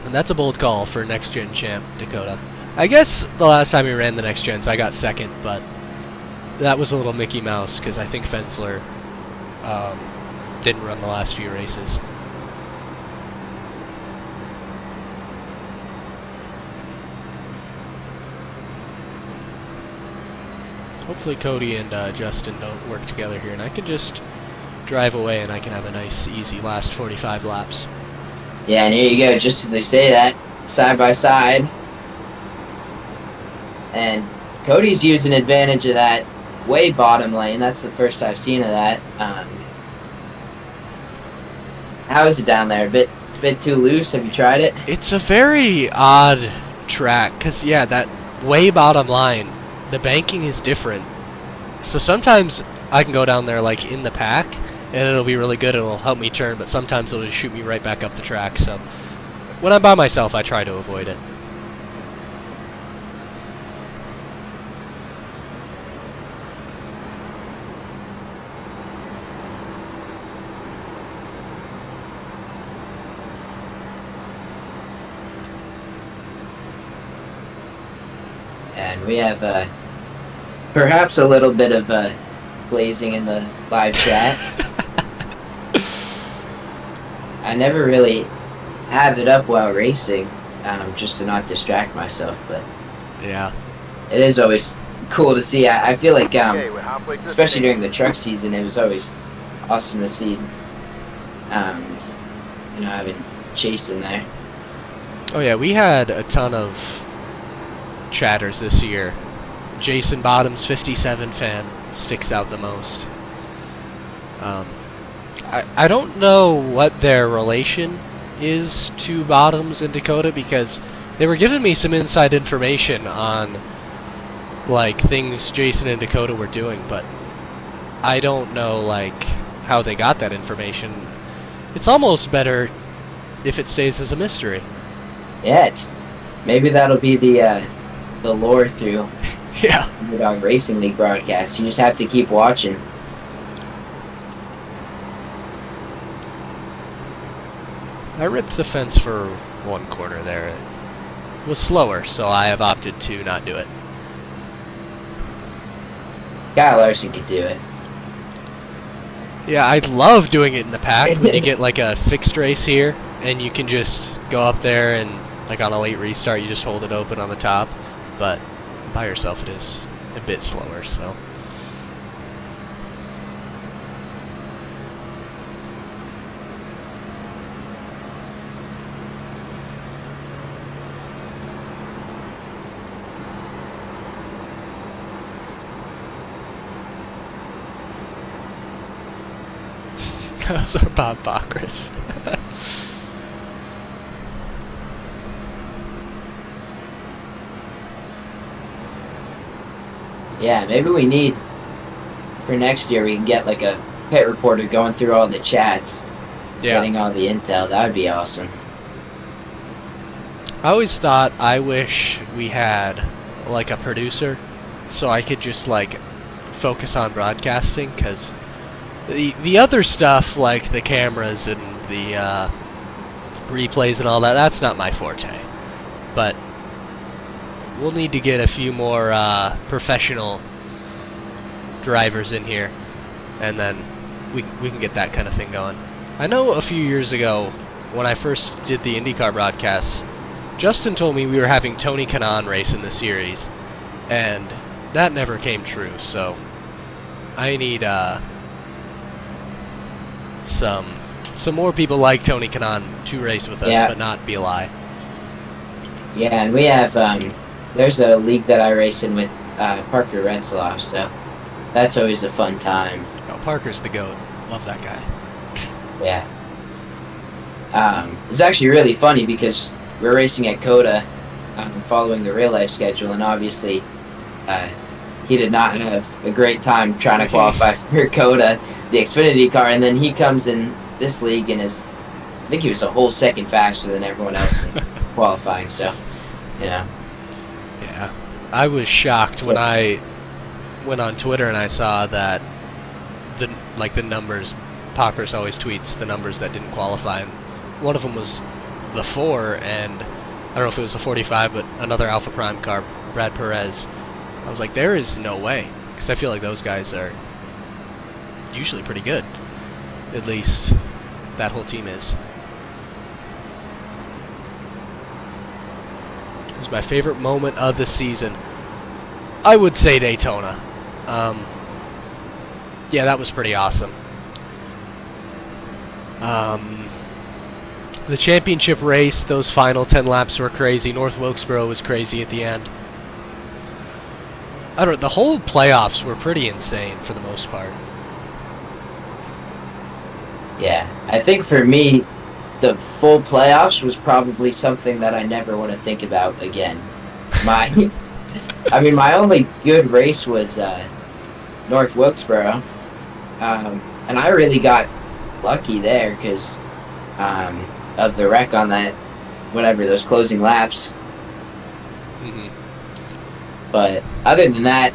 [SPEAKER 3] And that's a bold call for Next Gen Champ Dakota. I guess the last time we ran the Next Gens, I got second, but that was a little Mickey Mouse because I think Fensler didn't run the last few races. Hopefully Cody and Justin don't work together here, and I can just drive away and I can have a nice, easy last 45 laps.
[SPEAKER 2] Yeah, and here you go, just as they say that, side by side. And Cody's using advantage of that way bottom lane. That's the first I've seen of that. How is it down there? A bit too loose. Have you tried it?
[SPEAKER 3] It's a very odd track, because, yeah, that way bottom line, the banking is different. So sometimes I can go down there, like, in the pack, and it'll be really good and it'll help me turn, but sometimes it'll just shoot me right back up the track. So when I'm by myself, I try to avoid it.
[SPEAKER 2] And we have perhaps a little bit of glazing in the live chat. I never really have it up while racing, just to not distract myself, but
[SPEAKER 3] Yeah.
[SPEAKER 2] it is always cool to see. I feel like,
[SPEAKER 1] Okay, we're halfway to the
[SPEAKER 2] especially
[SPEAKER 1] finish.
[SPEAKER 2] during the truck season, it was always awesome to see, having Chase in there.
[SPEAKER 3] Oh yeah, we had a ton of chatters this year. Jason Bottoms, 57 fan, sticks out the most. I don't know what their relation is to Bottoms in Dakota, because they were giving me some inside information on like things Jason and Dakota were doing, but I don't know like how they got that information. It's almost better if it stays as a mystery.
[SPEAKER 2] Yeah, maybe that'll be the lore through
[SPEAKER 3] Yeah.
[SPEAKER 2] Underdog Racing League broadcast. You just have to keep watching.
[SPEAKER 3] I ripped the fence for one corner there. It was slower, so I have opted to not do it.
[SPEAKER 2] Kyle Larson could do it.
[SPEAKER 3] Yeah, I love doing it in the pack when you get like a fixed race here, and you can just go up there and like on a late restart, you just hold it open on the top. But by yourself, it is a bit slower, so. Those are Bob Bacchus.
[SPEAKER 2] Yeah, maybe we need, for next year, we can get like a pit reporter going through all the chats, getting all the intel. That would be awesome.
[SPEAKER 3] I always thought I wish we had like a producer so I could just like focus on broadcasting, because the other stuff like the cameras and the replays and all that, that's not my forte. But we'll need to get a few more professional drivers in here, and then we can get that kind of thing going. I know a few years ago when I first did the IndyCar broadcasts, Justin told me we were having Tony Kanaan race in the series, and that never came true, so I need some more people like Tony Kanaan to race with us, but not BLI.
[SPEAKER 2] Yeah, and we have, there's a league that I race in with Parker Retzloff, so that's always a fun time.
[SPEAKER 3] Oh, Parker's the GOAT. Love that guy.
[SPEAKER 2] Yeah. It's actually really funny because we're racing at COTA, following the real life schedule, and obviously he did not have a great time trying to qualify for COTA, the Xfinity car, and then he comes in this league and is, I think he was a whole second faster than everyone else in qualifying, so, you know.
[SPEAKER 3] Yeah. I was shocked when I went on Twitter and I saw that the numbers, Poppers always tweets the numbers that didn't qualify, and one of them was the 4, and I don't know if it was the 45, but another Alpha Prime car, Brad Perez. I was like, there is no way, because I feel like those guys are usually pretty good. At least that whole team is. It was my favorite moment of the season. I would say Daytona. Yeah, that was pretty awesome. The championship race, those final 10 laps were crazy. North Wilkesboro was crazy at the end. I don't. The whole playoffs were pretty insane for the most part.
[SPEAKER 2] Yeah, I think for me, the full playoffs was probably something that I never want to think about again. My only good race was North Wilkesboro, and I really got lucky there because of the wreck on that, those closing laps. But other than that,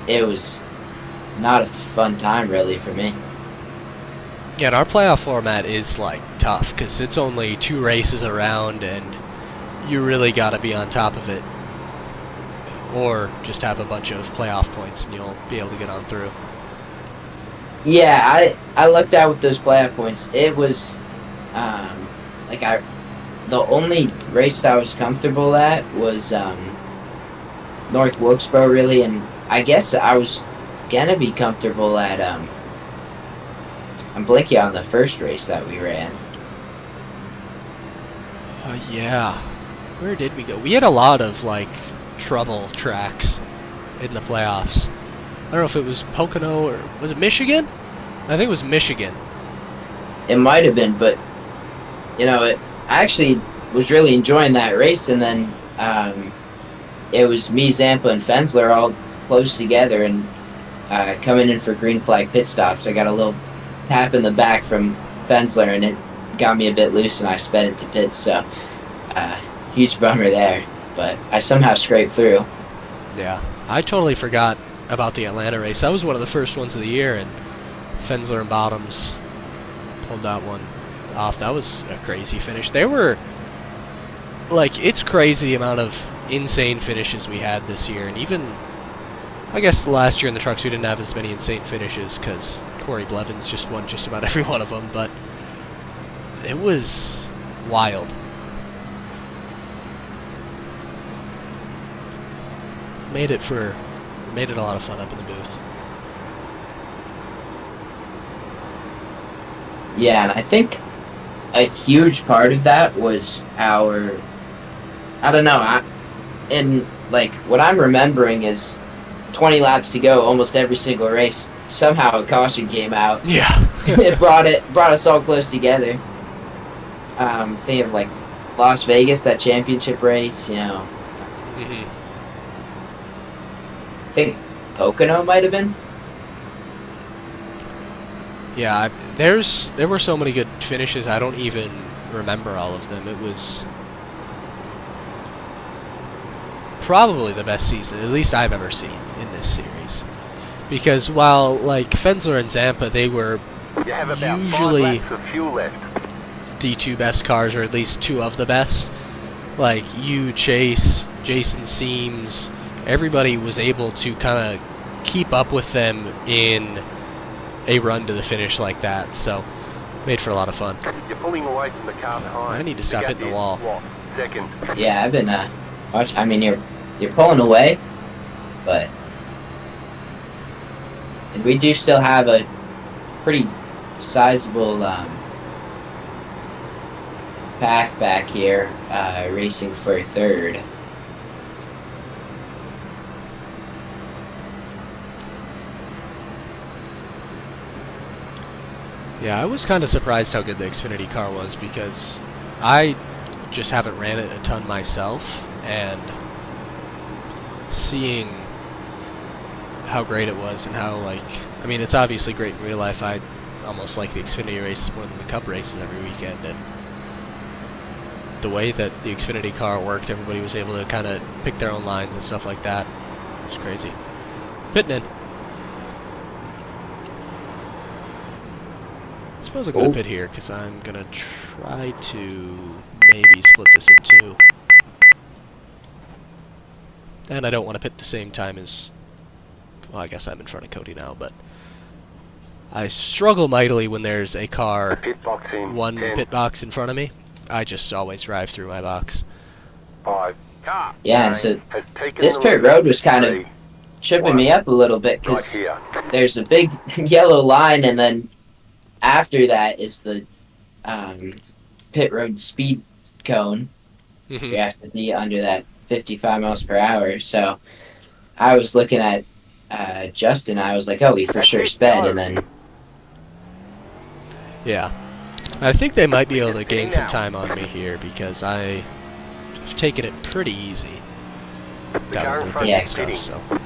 [SPEAKER 2] it was not a fun time really for me.
[SPEAKER 3] Yeah, and our playoff format is like tough because it's only 2 races around, and you really got to be on top of it, or just have a bunch of playoff points, and you'll be able to get on through.
[SPEAKER 2] Yeah, I lucked out with those playoff points. It was the only race I was comfortable at was North Wilkesboro really, and I guess I was gonna be comfortable at I'm blanking on the first race that we ran.
[SPEAKER 3] Yeah. Where did we go? We had a lot of, like, trouble tracks in the playoffs. I don't know if it was Pocono or... Was it Michigan? I think it was Michigan.
[SPEAKER 2] It might have been, but, I actually was really enjoying that race, and then it was me, Zampa, and Fensler all close together, and coming in for green flag pit stops. I got a little tap in the back from Fensler, and it got me a bit loose, and I sped it to pits, so huge bummer there, but I somehow scraped through.
[SPEAKER 3] Yeah, I totally forgot about the Atlanta race. That was one of the first ones of the year, and Fensler and Bottoms pulled that one off. That was a crazy finish. They were, like, it's crazy the amount of insane finishes we had this year, and even, I guess last year in the trucks we didn't have as many insane finishes because Corey Blevins just won just about every one of them, but it was wild. Made it a lot of fun up in the booth.
[SPEAKER 2] Yeah, and I think a huge part of that was our, I don't know, what I'm remembering is 20 laps to go, almost every single race, somehow a caution came out.
[SPEAKER 3] Yeah.
[SPEAKER 2] It brought us all close together. Think of like Las Vegas, that championship race,
[SPEAKER 3] Mm-hmm.
[SPEAKER 2] I think Pocono might have been.
[SPEAKER 3] Yeah, there were so many good finishes, I don't even remember all of them. It was probably the best season, at least I've ever seen in this series. Because while, like, Fensler and Zampa, they were usually the 2 best cars, or at least 2 of the best. Like, you, Chase, Jason Seams, everybody was able to kind of keep up with them in a run to the finish like that, so made for a lot of fun.
[SPEAKER 1] You're pulling away from the car behind.
[SPEAKER 3] I need to stop hitting the wall.
[SPEAKER 1] Second.
[SPEAKER 2] Yeah, I've been watching. I mean, you're pulling away, but and we do still have a pretty sizable pack back here, racing for third.
[SPEAKER 3] Yeah, I was kind of surprised how good the Xfinity car was because I just haven't ran it a ton myself, and seeing how great it was and how, like, I mean, it's obviously great in real life. I almost like the Xfinity races more than the Cup races every weekend, and the way that the Xfinity car worked, everybody was able to kind of pick their own lines and stuff like that. It was crazy. Pitting in. I suppose I'm going to pit here because I'm going to try to maybe split this in 2. And I don't want to pit at the same time as... Well, I guess I'm in front of Cody now, but... I struggle mightily when there's a car, one pit box in front of me. I just always drive through my box.
[SPEAKER 1] 5.
[SPEAKER 2] Yeah, and so this pit road was kind of tripping me up a little bit because there's a big yellow line, and then after that is the pit road speed cone. You have to be under that 55 miles per hour. So I was looking at Justin. I was like, oh, he for sure sped, and then
[SPEAKER 3] Yeah. I think they might be able to gain some time on me here because I've taken it pretty easy. Got all the pits and stuff, so.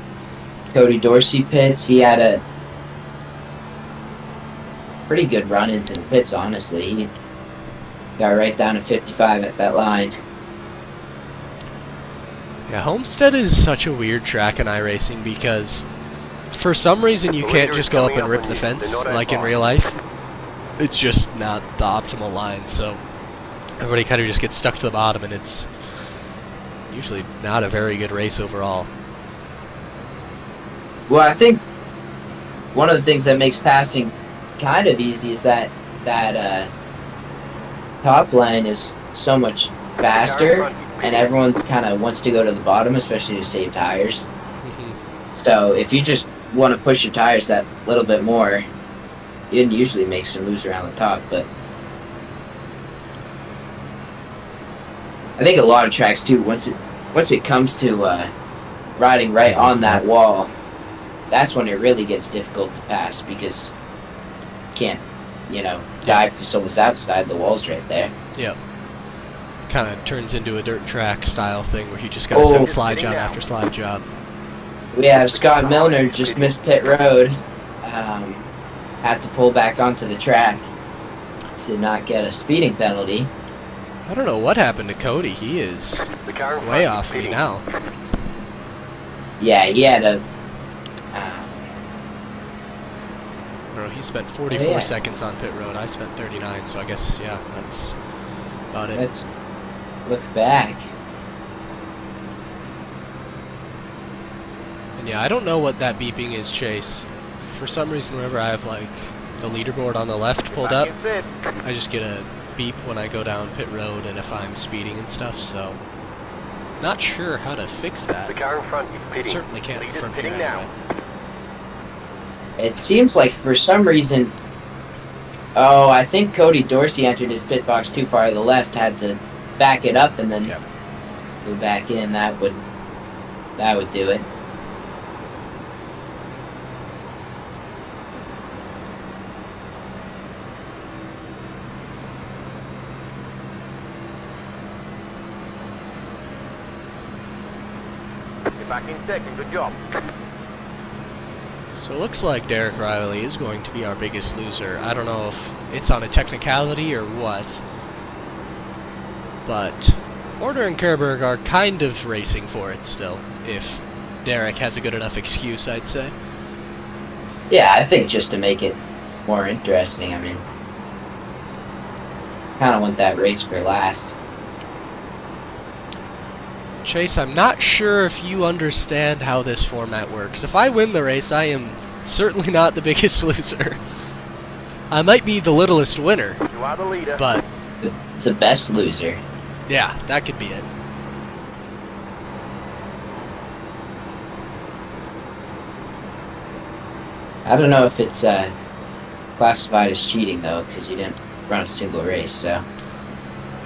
[SPEAKER 2] Cody Dorsey pits. He had a pretty good run into the pits, honestly. He got right down to 55 at that line.
[SPEAKER 3] Yeah, Homestead is such a weird track in iRacing because for some reason you can't just go up and rip the fence like in real life. It's just not the optimal line, so everybody kind of just gets stuck to the bottom, and it's usually not a very good race overall.
[SPEAKER 2] Well, I think one of the things that makes passing kind of easy is that top line is so much faster, and everyone kind of wants to go to the bottom, especially to save tires. So if you just want to push your tires that little bit more, it usually makes some moves around the top. But I think a lot of tracks too, once it comes to riding right on that wall, that's when it really gets difficult to pass because you can't, dive to someone's outside. The wall's right there.
[SPEAKER 3] Yep. Kind of turns into a dirt track style thing where you just gotta send slide job after slide job.
[SPEAKER 2] We have Scott Milner just missed pit road. Had to pull back onto the track to not get a speeding penalty.
[SPEAKER 3] I don't know what happened to Cody. He is way off me now.
[SPEAKER 2] Yeah, he had a...
[SPEAKER 3] I don't know, he spent 44 seconds on pit road. I spent 39, so I guess, yeah, that's about it.
[SPEAKER 2] Let's look back.
[SPEAKER 3] And yeah, I don't know what that beeping is, Chase. For some reason, whenever I have, like, the leaderboard on the left pulled up, I just get a beep when I go down pit road and if I'm speeding and stuff, so... Not sure how to fix that.
[SPEAKER 1] The car in front is pitting.
[SPEAKER 3] Certainly can't
[SPEAKER 1] Leader's
[SPEAKER 3] from here
[SPEAKER 1] pitting now.
[SPEAKER 3] anyway.
[SPEAKER 2] It seems like for some reason... Oh, I think Cody Dorsey entered his pit box too far to the left, had to back it up and then go back in. That would do it.
[SPEAKER 1] Back in second, good job.
[SPEAKER 3] So it looks like Derek Riley is going to be our biggest loser. I don't know if it's on a technicality or what, but Order and Kerberg are kind of racing for it still, if Derek has a good enough excuse, I'd say.
[SPEAKER 2] Yeah, I think just to make it more interesting, I mean, kind of want that race for last.
[SPEAKER 3] Chase, I'm not sure if you understand how this format works. If I win the race, I am certainly not the biggest loser. I might be the littlest winner,
[SPEAKER 1] You are the leader.
[SPEAKER 3] but
[SPEAKER 2] The best loser.
[SPEAKER 3] yeah, that could be it.
[SPEAKER 2] I don't know if it's classified as cheating, though, because you didn't run a single race, so...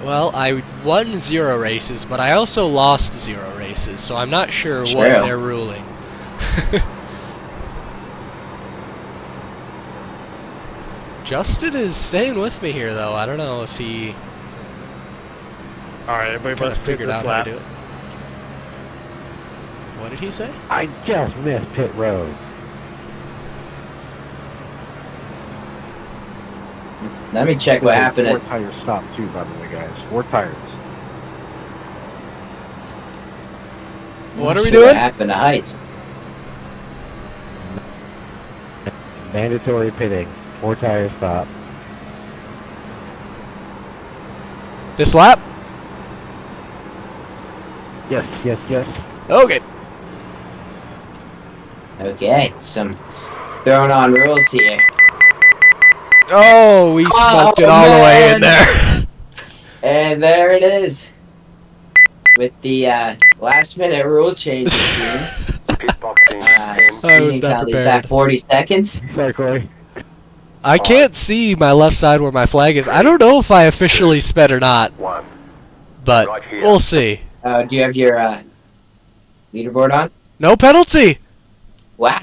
[SPEAKER 3] Well, I won 0 races, but I also lost 0 races, so I'm not sure what
[SPEAKER 2] True.
[SPEAKER 3] they're ruling. Justin is staying with me here, though. I don't know if he
[SPEAKER 5] Alright, everybody
[SPEAKER 3] kind of
[SPEAKER 5] must
[SPEAKER 3] figured out how to do it. What did he say?
[SPEAKER 5] I just missed pit road.
[SPEAKER 2] Let me check what happened
[SPEAKER 5] Four
[SPEAKER 2] at...
[SPEAKER 5] tires stopped too, by the way, guys. 4 tires.
[SPEAKER 3] What are we
[SPEAKER 2] Sure
[SPEAKER 3] doing?
[SPEAKER 2] What happened to Heights?
[SPEAKER 5] Mandatory pitting. 4 tires stopped.
[SPEAKER 3] This lap?
[SPEAKER 5] Yes, yes, yes.
[SPEAKER 3] Okay.
[SPEAKER 2] Okay, some throwing on rules here.
[SPEAKER 3] Oh, we smoked it all the way in there.
[SPEAKER 2] And there it is. With the last minute rule change, it seems.
[SPEAKER 1] Pit boxing.
[SPEAKER 3] I was
[SPEAKER 2] Speeding
[SPEAKER 3] not
[SPEAKER 2] penalty, is
[SPEAKER 3] prepared.
[SPEAKER 2] that 40 seconds?
[SPEAKER 5] Sorry, Corey.
[SPEAKER 3] I can't see my left side where my flag is. I don't know if I officially sped or not,
[SPEAKER 1] 1.
[SPEAKER 3] but
[SPEAKER 1] Right here.
[SPEAKER 3] we'll see.
[SPEAKER 2] Do you have your leaderboard on?
[SPEAKER 3] No penalty!
[SPEAKER 2] Wow.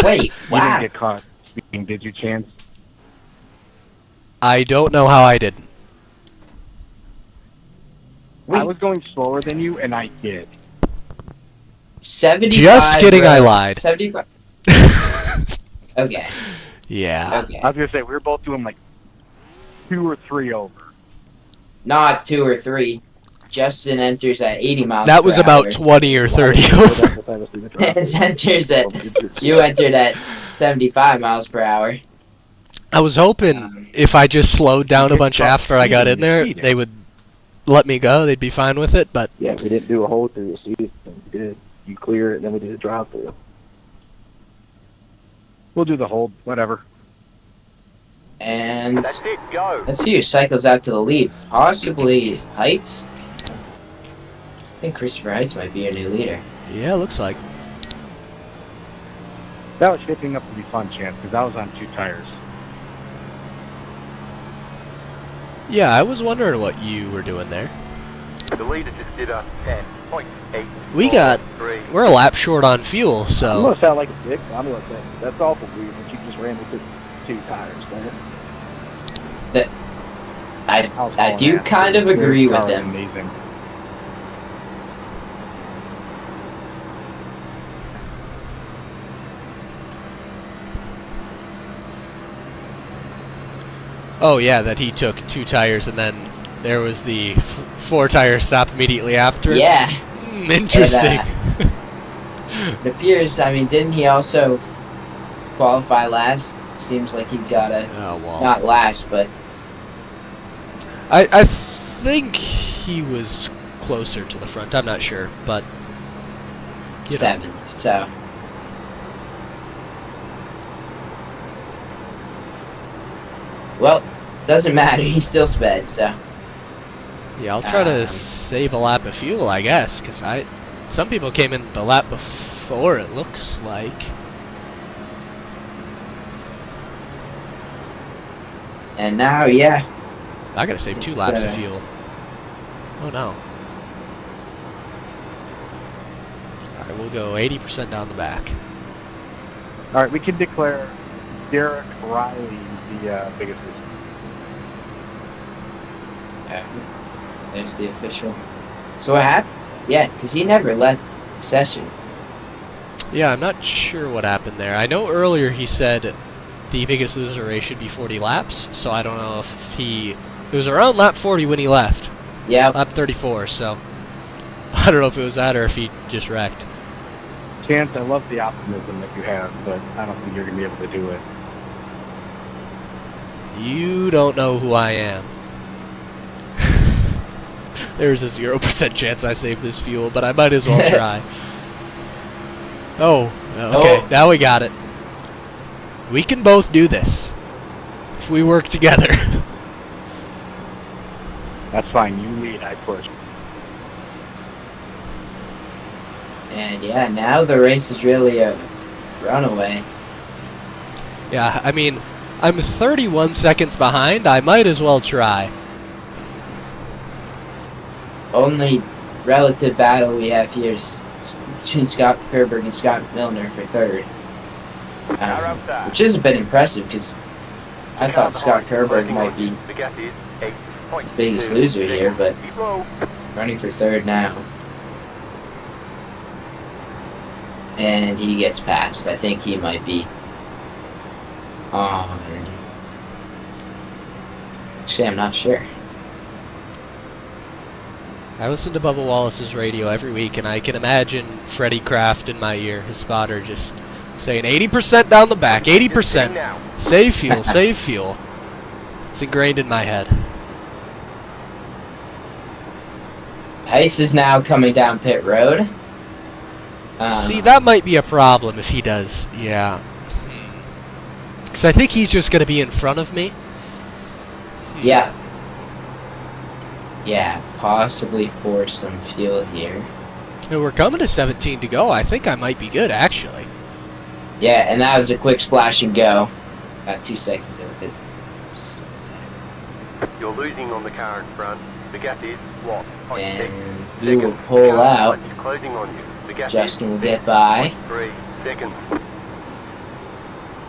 [SPEAKER 2] Wait,
[SPEAKER 5] You didn't
[SPEAKER 2] wow.
[SPEAKER 5] get caught speeding, did you, Chance?
[SPEAKER 3] I don't know how I didn't.
[SPEAKER 2] Wait,
[SPEAKER 5] I was going slower than you, and I did.
[SPEAKER 2] 75.
[SPEAKER 3] Just kidding, I
[SPEAKER 2] road.
[SPEAKER 3] lied.
[SPEAKER 2] 75. Okay.
[SPEAKER 3] Yeah.
[SPEAKER 2] Okay.
[SPEAKER 5] I was gonna say we were both doing like 2 or 3 over.
[SPEAKER 2] Not 2 or 3. Justin enters at 80 miles
[SPEAKER 3] That
[SPEAKER 2] per
[SPEAKER 3] was
[SPEAKER 2] hour.
[SPEAKER 3] about 20 or 30.
[SPEAKER 2] You entered at 75 miles per hour.
[SPEAKER 3] I was hoping if I just slowed down a bunch after I got in there, they would let me go. They'd be fine with it, but
[SPEAKER 6] Yeah, we didn't do a hold through the season. We did. You clear it, then we did a drive through.
[SPEAKER 5] We'll do the hold, whatever.
[SPEAKER 2] And
[SPEAKER 1] That's it, go.
[SPEAKER 2] let's see who cycles out to the lead. Possibly Heights? I think Christopher Heights might be your new leader.
[SPEAKER 3] yeah, looks like.
[SPEAKER 5] That was shaping up to be fun, Chance, because I was on 2 tires.
[SPEAKER 3] Yeah, I was wondering what you were doing there.
[SPEAKER 1] The leader just did a 10.8.
[SPEAKER 3] We're a lap short on fuel,
[SPEAKER 6] I'm
[SPEAKER 3] so
[SPEAKER 6] gonna sound like a dick. But I'm gonna say that's awful weird that you just ran with 2 tires, man.
[SPEAKER 2] I do kind of agree with him.
[SPEAKER 5] Amazing.
[SPEAKER 3] oh yeah, that he took 2 tires and then there was the 4 tire stop immediately after.
[SPEAKER 2] Yeah,
[SPEAKER 3] Interesting.
[SPEAKER 2] it appears, I mean, didn't he also qualify last? Seems like he got a,
[SPEAKER 3] Oh well.
[SPEAKER 2] not last, but
[SPEAKER 3] I think he was closer to the front. I'm not sure, but you know.
[SPEAKER 2] 7th, so. Well, doesn't matter, he still sped, so.
[SPEAKER 3] Yeah, I'll try to save a lap of fuel, I guess, because some people came in the lap before, it looks like.
[SPEAKER 2] And now, yeah.
[SPEAKER 3] I gotta save 2
[SPEAKER 2] It's,
[SPEAKER 3] laps of fuel. Oh no. Alright, we'll go 80% down the back.
[SPEAKER 5] Alright, we can declare Derek Riley the biggest loser.
[SPEAKER 2] There's the official. So what happened? Yeah, because he never led the session.
[SPEAKER 3] Yeah, I'm not sure what happened there. I know earlier he said the biggest loser race should be 40 laps, so I don't know if it was around lap 40 when he left.
[SPEAKER 2] Yeah.
[SPEAKER 3] Lap 34, so I don't know if it was that or if he just wrecked.
[SPEAKER 5] Chance, I love the optimism that you have, but I don't think you're going to be able to do it.
[SPEAKER 3] You don't know who I am. There's a 0% chance I save this fuel, but I might as well try. Oh, okay,
[SPEAKER 2] Oh.
[SPEAKER 3] Now we got it. We can both do this if we work together.
[SPEAKER 5] That's fine. You lead, I push.
[SPEAKER 2] And yeah, now the race is really a runaway.
[SPEAKER 3] Yeah, I mean, I'm 31 seconds behind. I might as well try.
[SPEAKER 2] Only relative battle we have here is between Scott Kerberg and Scott Milner for 3rd. Which has been impressive because I thought Scott Kerberg might be the biggest loser here, but running for 3rd now. And he gets passed. I think he might be on. Actually, I'm not sure.
[SPEAKER 3] I listen to Bubba Wallace's radio every week, and I can imagine Freddie Kraft in my ear, his spotter, just saying 80% down the back, 80%. Save fuel, save fuel. It's ingrained in my head.
[SPEAKER 2] Heights is now coming down pit road.
[SPEAKER 3] See, that might be a problem if he does. Yeah. Because I think he's just going to be in front of me.
[SPEAKER 2] Yeah. Yeah, possibly force some fuel here.
[SPEAKER 3] And we're coming to 17 to go. I think I might be good, actually.
[SPEAKER 2] Yeah, and that was a quick splash and go. Got 2 seconds in the pit.
[SPEAKER 1] You're losing on the car in front. The gap is what?
[SPEAKER 2] And he will pull out.
[SPEAKER 1] It's closing on you. The gap
[SPEAKER 2] Justin will
[SPEAKER 1] is
[SPEAKER 2] get by.
[SPEAKER 1] 6.3 seconds.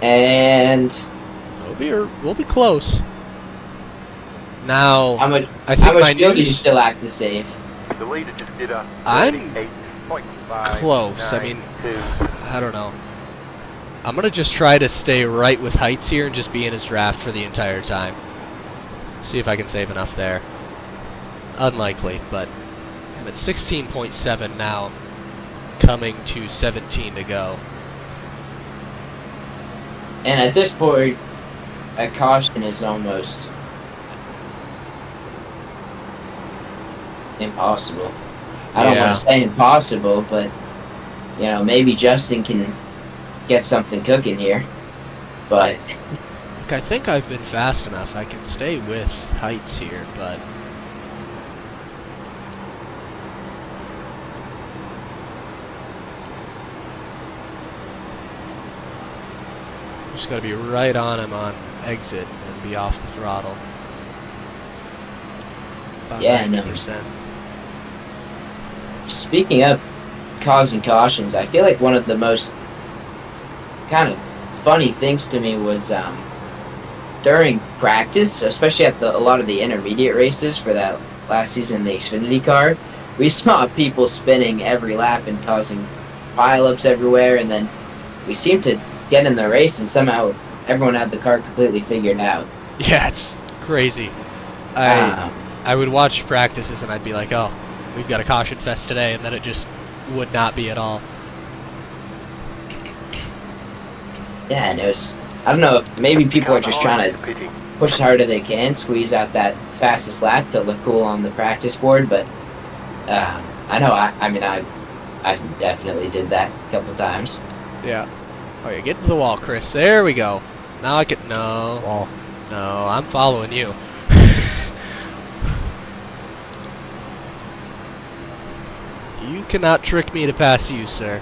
[SPEAKER 2] And
[SPEAKER 3] We'll be close. Now,
[SPEAKER 2] how much
[SPEAKER 3] I think my
[SPEAKER 2] fuel do you
[SPEAKER 3] news,
[SPEAKER 2] still have to save?
[SPEAKER 1] The leader just did a
[SPEAKER 3] I'm
[SPEAKER 1] 38.592.
[SPEAKER 3] close. I mean, I don't know. I'm gonna just try to stay right with Heights here and just be in his draft for the entire time. See if I can save enough there. Unlikely, but I'm at 16.7 now, coming to 17 to go.
[SPEAKER 2] And at this point, a caution is almost impossible. I don't want to say impossible, but you know, maybe Justin can get something cooking here. But
[SPEAKER 3] Look, I think I've been fast enough. I can stay with Heights here, but just gotta be right on him on exit and be off the throttle. About
[SPEAKER 2] Yeah, no.
[SPEAKER 3] 90%.
[SPEAKER 2] speaking of causing cautions, I feel like one of the most kind of funny things to me was during practice, especially at a lot of the intermediate races for that last season in the Xfinity car, we saw people spinning every lap and causing pileups everywhere, and then we seemed to get in the race and somehow everyone had the car completely figured out.
[SPEAKER 3] Yeah, it's crazy. I would watch practices and I'd be like, oh, we've got a caution fest today, and then it just would not be at all.
[SPEAKER 2] Yeah, and it was, I don't know, maybe people are just trying to push as hard as they can, squeeze out that fastest lap to look cool on the practice board, but I know, I mean, I definitely did that a couple times.
[SPEAKER 3] Yeah. Oh yeah, get to the wall, Chris. There we go. Now I can, no.
[SPEAKER 4] Wall.
[SPEAKER 3] No, I'm following you. You cannot trick me to pass you, sir.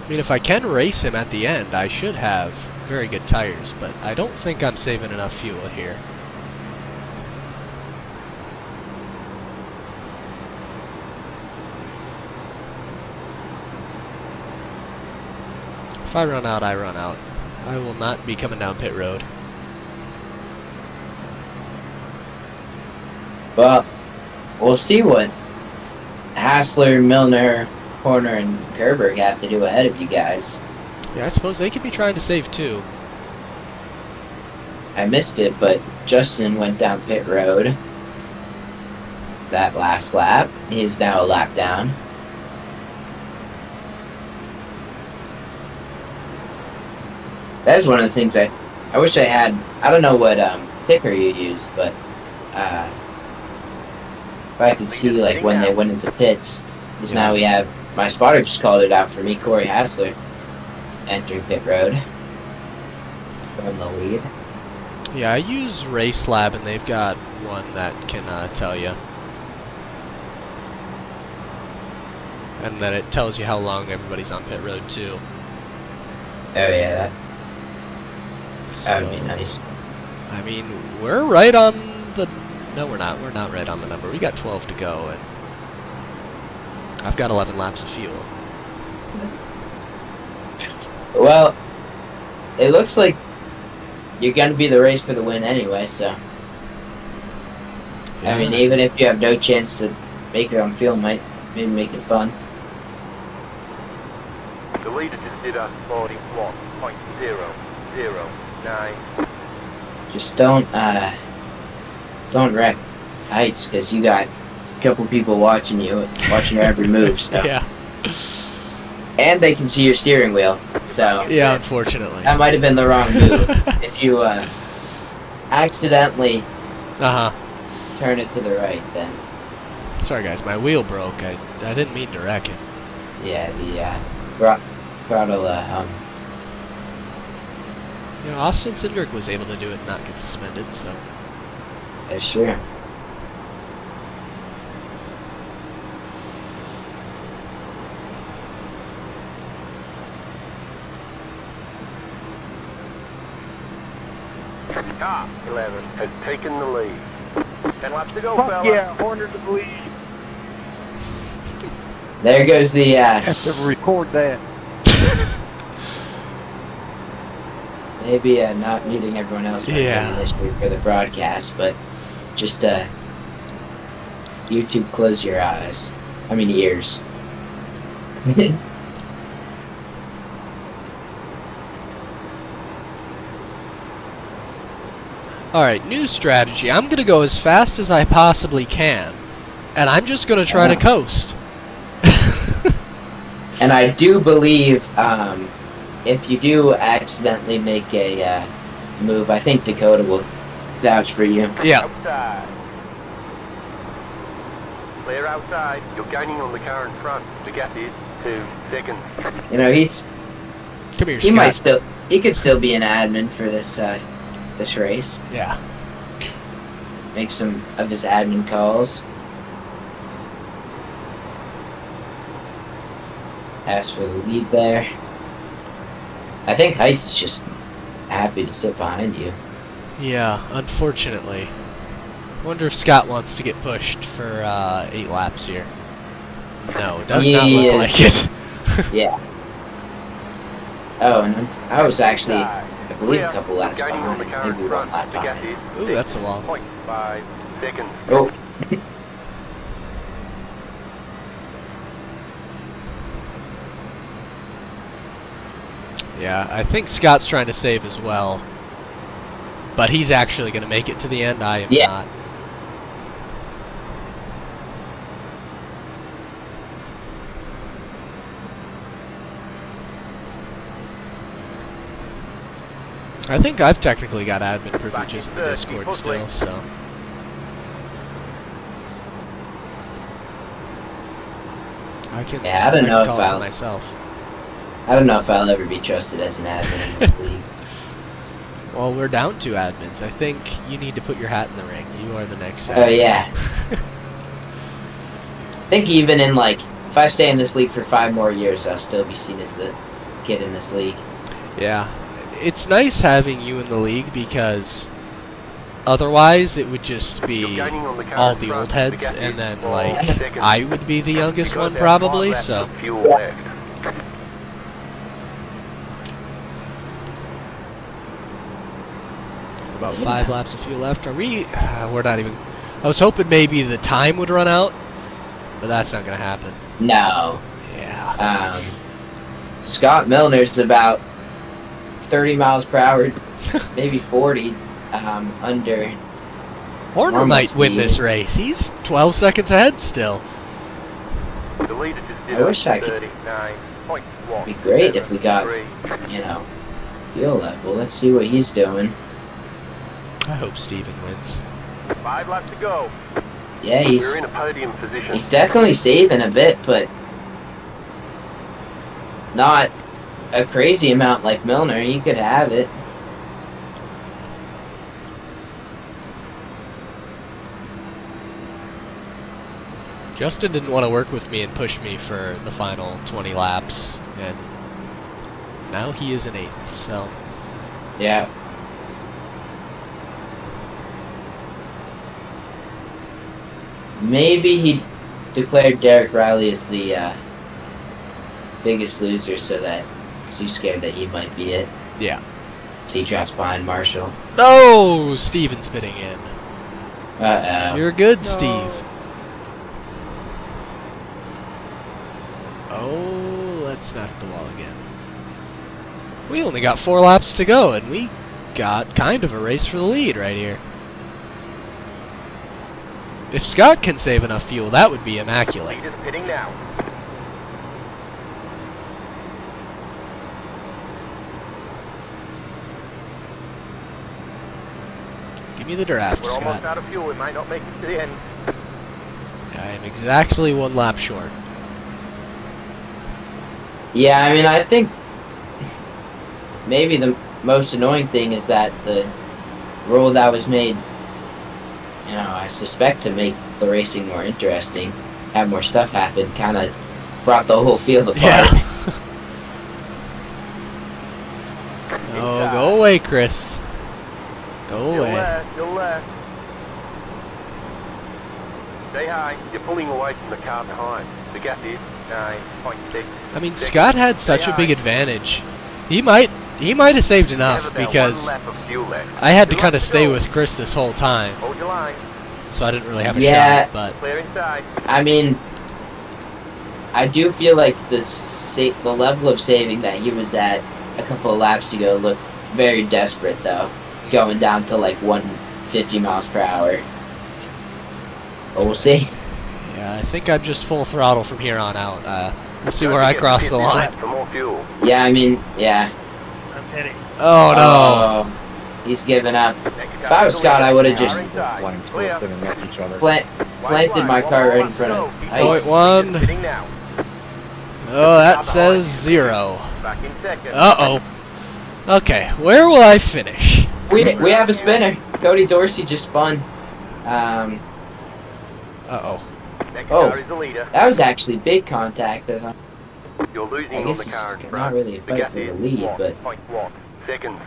[SPEAKER 3] I mean, if I can race him at the end, I should have very good tires, but I don't think I'm saving enough fuel here. If I run out, I run out. I will not be coming down pit road.
[SPEAKER 2] Well, we'll see what Hassler, Milner, Horner, and Gerberg have to do ahead of you guys.
[SPEAKER 3] Yeah, I suppose they could be trying to save too.
[SPEAKER 2] I missed it, but Justin went down pit road that last lap. He is now a lap down. That is one of the things I wish I had. I don't know what ticker you used, but if I could see like when they went into pits, because now we have, my spotter just called it out for me, Corey Hassler, entering pit road from the lead.
[SPEAKER 3] Yeah, I use Race Lab, and they've got one that can tell you. And then it tells you how long everybody's on pit road too.
[SPEAKER 2] Oh yeah, that would be nice.
[SPEAKER 3] I mean, we're right on the... No, we're not. We're not right on the number. We got 12 to go, and I've got 11 laps of fuel.
[SPEAKER 2] Well, it looks like you're going to be the race for the win anyway, so...
[SPEAKER 3] Yeah.
[SPEAKER 2] I mean, even if you have no chance to make your own fuel, might maybe make it fun.
[SPEAKER 1] The leader just did a 41.009.
[SPEAKER 2] Just don't wreck Heights, because you got a couple people watching you, watching your every move, so...
[SPEAKER 3] Yeah.
[SPEAKER 2] And they can see your steering wheel, so...
[SPEAKER 3] Yeah, unfortunately.
[SPEAKER 2] That might have been the wrong move. If you accidentally turn it to the right, then...
[SPEAKER 3] Sorry guys, my wheel broke. I didn't mean to wreck it.
[SPEAKER 2] Yeah, the throttle,
[SPEAKER 3] You know, Austin Cindric was able to do it and not get suspended, so...
[SPEAKER 2] yeah, sure.
[SPEAKER 1] Car 11 has taken the lead. 10 laps to go,
[SPEAKER 5] Fuck
[SPEAKER 1] fella.
[SPEAKER 5] yeah, Horner to the lead.
[SPEAKER 2] There goes the,
[SPEAKER 5] Have to record that.
[SPEAKER 2] maybe not muting everyone else might be
[SPEAKER 3] Yeah.
[SPEAKER 2] an issue for the broadcast, but just, YouTube, close your eyes. I mean, ears.
[SPEAKER 3] Alright, new strategy. I'm gonna go as fast as I possibly can. And I'm just gonna try to coast.
[SPEAKER 2] And I do believe, if you do accidentally make a move, I think Dakota will vouch for you.
[SPEAKER 3] Yeah.
[SPEAKER 1] Outside. Clear outside. You're gaining on the car in front. The gap is 2 seconds.
[SPEAKER 2] You know,
[SPEAKER 3] Come here,
[SPEAKER 2] he might
[SPEAKER 3] Scott.
[SPEAKER 2] he could still be an admin for this this race.
[SPEAKER 3] Yeah.
[SPEAKER 2] Make some of his admin calls. Pass for the lead there. I think Heist is just happy to sit behind you.
[SPEAKER 3] Yeah, unfortunately. Wonder if Scott wants to get pushed for 8 laps here. No, does not look
[SPEAKER 2] Yes.
[SPEAKER 3] like it.
[SPEAKER 2] Yeah. Oh, and I was actually,
[SPEAKER 1] Outside.
[SPEAKER 2] I believe, a
[SPEAKER 1] Clear.
[SPEAKER 2] couple laps
[SPEAKER 1] You're gaining on
[SPEAKER 2] behind.
[SPEAKER 1] the car in
[SPEAKER 2] Maybe 1
[SPEAKER 1] front.
[SPEAKER 2] lap
[SPEAKER 1] The gap
[SPEAKER 2] behind.
[SPEAKER 1] is
[SPEAKER 3] Ooh, that's a long.
[SPEAKER 1] 6.5 seconds.
[SPEAKER 2] Oh.
[SPEAKER 3] Yeah, I think Scott's trying to save as well. But he's actually going to make it to the end. I am
[SPEAKER 2] Yeah.
[SPEAKER 3] not. I think I've technically got admin privileges in the
[SPEAKER 1] third,
[SPEAKER 3] Discord
[SPEAKER 1] keep
[SPEAKER 3] still,
[SPEAKER 1] pushing.
[SPEAKER 3] so. I can,
[SPEAKER 2] Yeah, I don't know
[SPEAKER 3] call
[SPEAKER 2] if
[SPEAKER 3] it for
[SPEAKER 2] I'll-
[SPEAKER 3] myself.
[SPEAKER 2] I don't know if I'll ever be trusted as an admin in this league.
[SPEAKER 3] Well, we're down to admins. I think you need to put your hat in the ring. You are the next
[SPEAKER 2] Oh
[SPEAKER 3] admin.
[SPEAKER 2] yeah. I think even in like, if I stay in this league for 5 more years, I'll still be seen as the kid in this league.
[SPEAKER 3] Yeah. It's nice having you in the league because otherwise it would just
[SPEAKER 1] You're
[SPEAKER 3] be
[SPEAKER 1] gaining on the car
[SPEAKER 3] all
[SPEAKER 1] in
[SPEAKER 3] the
[SPEAKER 1] front.
[SPEAKER 3] old
[SPEAKER 1] The
[SPEAKER 3] heads
[SPEAKER 1] gap
[SPEAKER 3] and
[SPEAKER 1] is
[SPEAKER 3] then
[SPEAKER 1] 4
[SPEAKER 3] like
[SPEAKER 1] seconds.
[SPEAKER 3] I would be the youngest
[SPEAKER 1] You've
[SPEAKER 3] one
[SPEAKER 1] got about 5
[SPEAKER 3] probably,
[SPEAKER 1] laps
[SPEAKER 3] so
[SPEAKER 1] of fuel left.
[SPEAKER 3] about 5 laps of fuel left. Are we we're not even I was hoping maybe the time would run out, but that's not going to happen.
[SPEAKER 2] No.
[SPEAKER 3] Yeah.
[SPEAKER 2] Scott Milner's about 30 miles per hour, maybe 40, under.
[SPEAKER 3] Horner
[SPEAKER 2] normal
[SPEAKER 3] might win
[SPEAKER 2] speed.
[SPEAKER 3] this race. He's 12 seconds ahead still.
[SPEAKER 1] The leader just did
[SPEAKER 2] I wish I could-
[SPEAKER 1] 39.1.
[SPEAKER 2] It'd be great if we got, you know, fuel level. Let's see what he's doing.
[SPEAKER 3] I hope Steven wins.
[SPEAKER 1] 5 laps to go.
[SPEAKER 2] Yeah,
[SPEAKER 1] We're in a podium position.
[SPEAKER 2] he's definitely saving a bit, but not a crazy amount like Milner. He could have it.
[SPEAKER 3] Justin didn't want to work with me and push me for the final 20 laps, and now he is in 8th, so
[SPEAKER 2] Yeah. Maybe he declared Derek Riley as the biggest loser so that he's scared that he might be it
[SPEAKER 3] yeah.
[SPEAKER 2] if he drops behind Marshall.
[SPEAKER 3] No, Steven's bidding in.
[SPEAKER 2] Uh-oh.
[SPEAKER 3] You're good, Steve. Oh, let's not hit the wall again. We only got 4 laps to go, and we got kind of a race for the lead right here. If Scott can save enough fuel, that would be immaculate.
[SPEAKER 1] Leader's pitting now.
[SPEAKER 3] Give me the draft,
[SPEAKER 1] We're almost
[SPEAKER 3] Scott.
[SPEAKER 1] out of fuel. We might not make it to the end.
[SPEAKER 3] I am exactly 1 lap short.
[SPEAKER 2] Yeah, I mean, I think maybe the most annoying thing is that the rule that was made, you know, I suspect to make the racing more interesting, have more stuff happen, kind of brought the whole field apart.
[SPEAKER 3] Yeah. Oh, go away, Chris. Go
[SPEAKER 1] Still
[SPEAKER 3] away.
[SPEAKER 1] there, still there. Stay high. You're pulling away from the car behind. The gap is 9.6.
[SPEAKER 3] I mean, Scott had such a big advantage. He might have saved enough because I had to kind of stay with Chris this whole time,
[SPEAKER 1] Hold your line.
[SPEAKER 3] so I didn't really have a
[SPEAKER 2] Yeah.
[SPEAKER 3] shot. But
[SPEAKER 1] Clear inside.
[SPEAKER 2] I mean, I do feel like the level of saving that he was at a couple of laps ago looked very desperate, though, going down to like 150 miles per hour. But we'll see.
[SPEAKER 3] yeah, I think I'm just full throttle from here on out. We'll see where I cross the line.
[SPEAKER 1] For more fuel.
[SPEAKER 2] Yeah, I mean, yeah.
[SPEAKER 5] I'm hitting.
[SPEAKER 3] Oh no!
[SPEAKER 2] Oh, he's giving up. If I was Scott, I would have just
[SPEAKER 5] Flying
[SPEAKER 1] Clear.
[SPEAKER 5] still sitting next to each other.
[SPEAKER 2] planted my car right in front of
[SPEAKER 3] Point
[SPEAKER 2] Heights.
[SPEAKER 3] one.
[SPEAKER 1] Sitting now.
[SPEAKER 3] Oh, that says 0.
[SPEAKER 1] Back in second.
[SPEAKER 3] Uh-oh. Okay, where will I finish?
[SPEAKER 2] We have a spinner. Cody Dorsey just spun.
[SPEAKER 3] Uh-oh.
[SPEAKER 1] Next
[SPEAKER 2] Oh.
[SPEAKER 1] car is the leader.
[SPEAKER 2] That was actually big contact.
[SPEAKER 1] You're losing
[SPEAKER 2] I
[SPEAKER 1] on
[SPEAKER 2] guess
[SPEAKER 1] the
[SPEAKER 2] it's
[SPEAKER 1] car in
[SPEAKER 2] not
[SPEAKER 1] front.
[SPEAKER 2] really a
[SPEAKER 1] The
[SPEAKER 2] fight
[SPEAKER 1] gap
[SPEAKER 2] for the
[SPEAKER 1] is
[SPEAKER 2] lead, but
[SPEAKER 1] 1.1 seconds.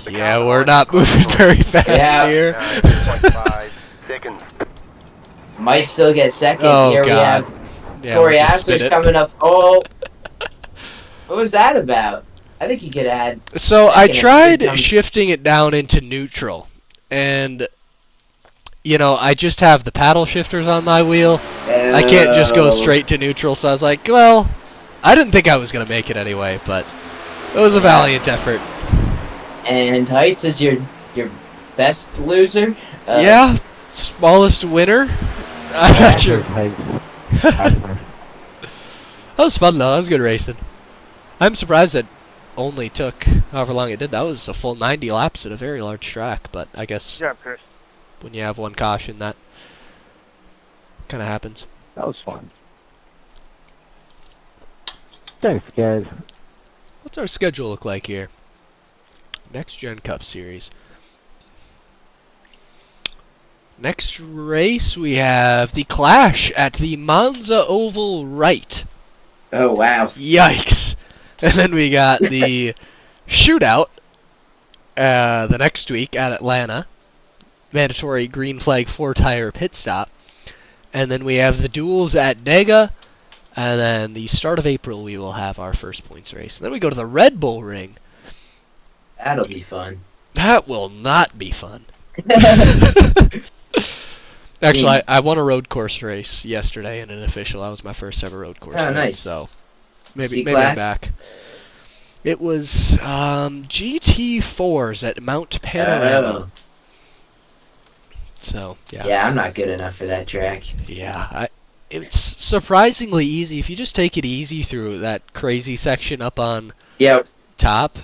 [SPEAKER 3] Yeah, we're not moving very fast
[SPEAKER 2] Yeah.
[SPEAKER 3] here.
[SPEAKER 1] 9.5 seconds.
[SPEAKER 2] might still get second.
[SPEAKER 3] Oh,
[SPEAKER 2] Here
[SPEAKER 3] God.
[SPEAKER 2] we have
[SPEAKER 3] Yeah,
[SPEAKER 2] Corey
[SPEAKER 3] we'll just spin
[SPEAKER 2] Asler's
[SPEAKER 3] it.
[SPEAKER 2] coming up. Oh, what was that about? I think he could have had.
[SPEAKER 3] So I
[SPEAKER 2] second as
[SPEAKER 3] tried
[SPEAKER 2] speed comes-
[SPEAKER 3] shifting it down into neutral, and you know, I just have the paddle shifters on my wheel. I can't just go
[SPEAKER 2] Oh.
[SPEAKER 3] straight to neutral, so I was like, well, I didn't think I was gonna make it anyway, but it was a valiant effort.
[SPEAKER 2] And Heights is your best loser.
[SPEAKER 3] Yeah, smallest winner. I'm not sure. That was fun though. That was good racing. I'm surprised it only took however long it did. That was a full 90 laps at a very large track, but I guess
[SPEAKER 5] Good job, Chris.
[SPEAKER 3] when you have one caution, that kind of happens.
[SPEAKER 6] That was fun. Thanks, guys.
[SPEAKER 3] What's our schedule look like here? Next Gen Cup Series. Next race we have the Clash at the Monza Oval Right.
[SPEAKER 2] Oh wow.
[SPEAKER 3] Yikes! And then we got the Shootout the next week at Atlanta. Mandatory green flag 4-tire pit stop. And then we have the duels at Dega. And then the start of April we will have our first points race. And then we go to the Red Bull Ring.
[SPEAKER 2] That'll be fun.
[SPEAKER 3] That will not be fun. Actually, I won a road course race yesterday in an official. That was my first ever road course race.
[SPEAKER 2] Nice.
[SPEAKER 3] So maybe
[SPEAKER 2] C-class?
[SPEAKER 3] I'm back. It was GT4s at Mount Panorama. So yeah.
[SPEAKER 2] Yeah, I'm not good enough for that track.
[SPEAKER 3] Yeah, it's surprisingly easy if you just take it easy through that crazy section up on
[SPEAKER 2] Yep.
[SPEAKER 3] top.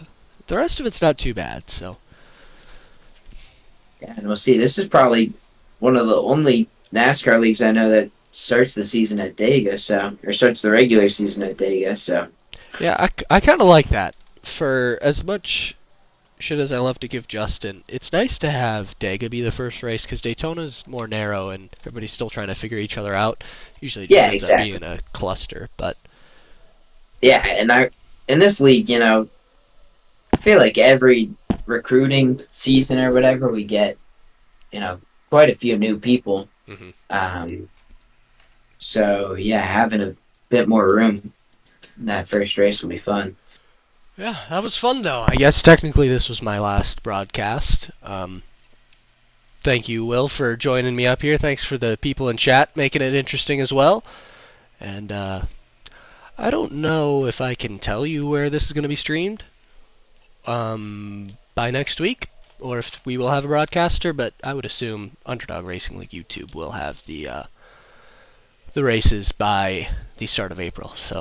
[SPEAKER 3] The rest of it's not too bad. So
[SPEAKER 2] Yeah, and we'll see. This is probably one of the only NASCAR leagues I know that starts the season at Dega, or starts the regular season at Dega, so.
[SPEAKER 3] yeah, I kind of like that. For as much shit as I love to give Justin, it's nice to have Dega be the first race because Daytona's more narrow and everybody's still trying to figure each other out. Usually, it just ends up being a cluster, but
[SPEAKER 2] Yeah, and in this league, I feel like every recruiting season or whatever, we get, quite a few new people.
[SPEAKER 3] Mhm.
[SPEAKER 2] So yeah, having a bit more room in that first race will be fun.
[SPEAKER 3] yeah, that was fun though. I guess technically this was my last broadcast. Thank you, Will, for joining me up here. Thanks for the people in chat making it interesting as well. And I don't know if I can tell you where this is going to be streamed by next week, or if we will have a broadcaster, but I would assume Underdog Racing League YouTube will have the races by the start of April. So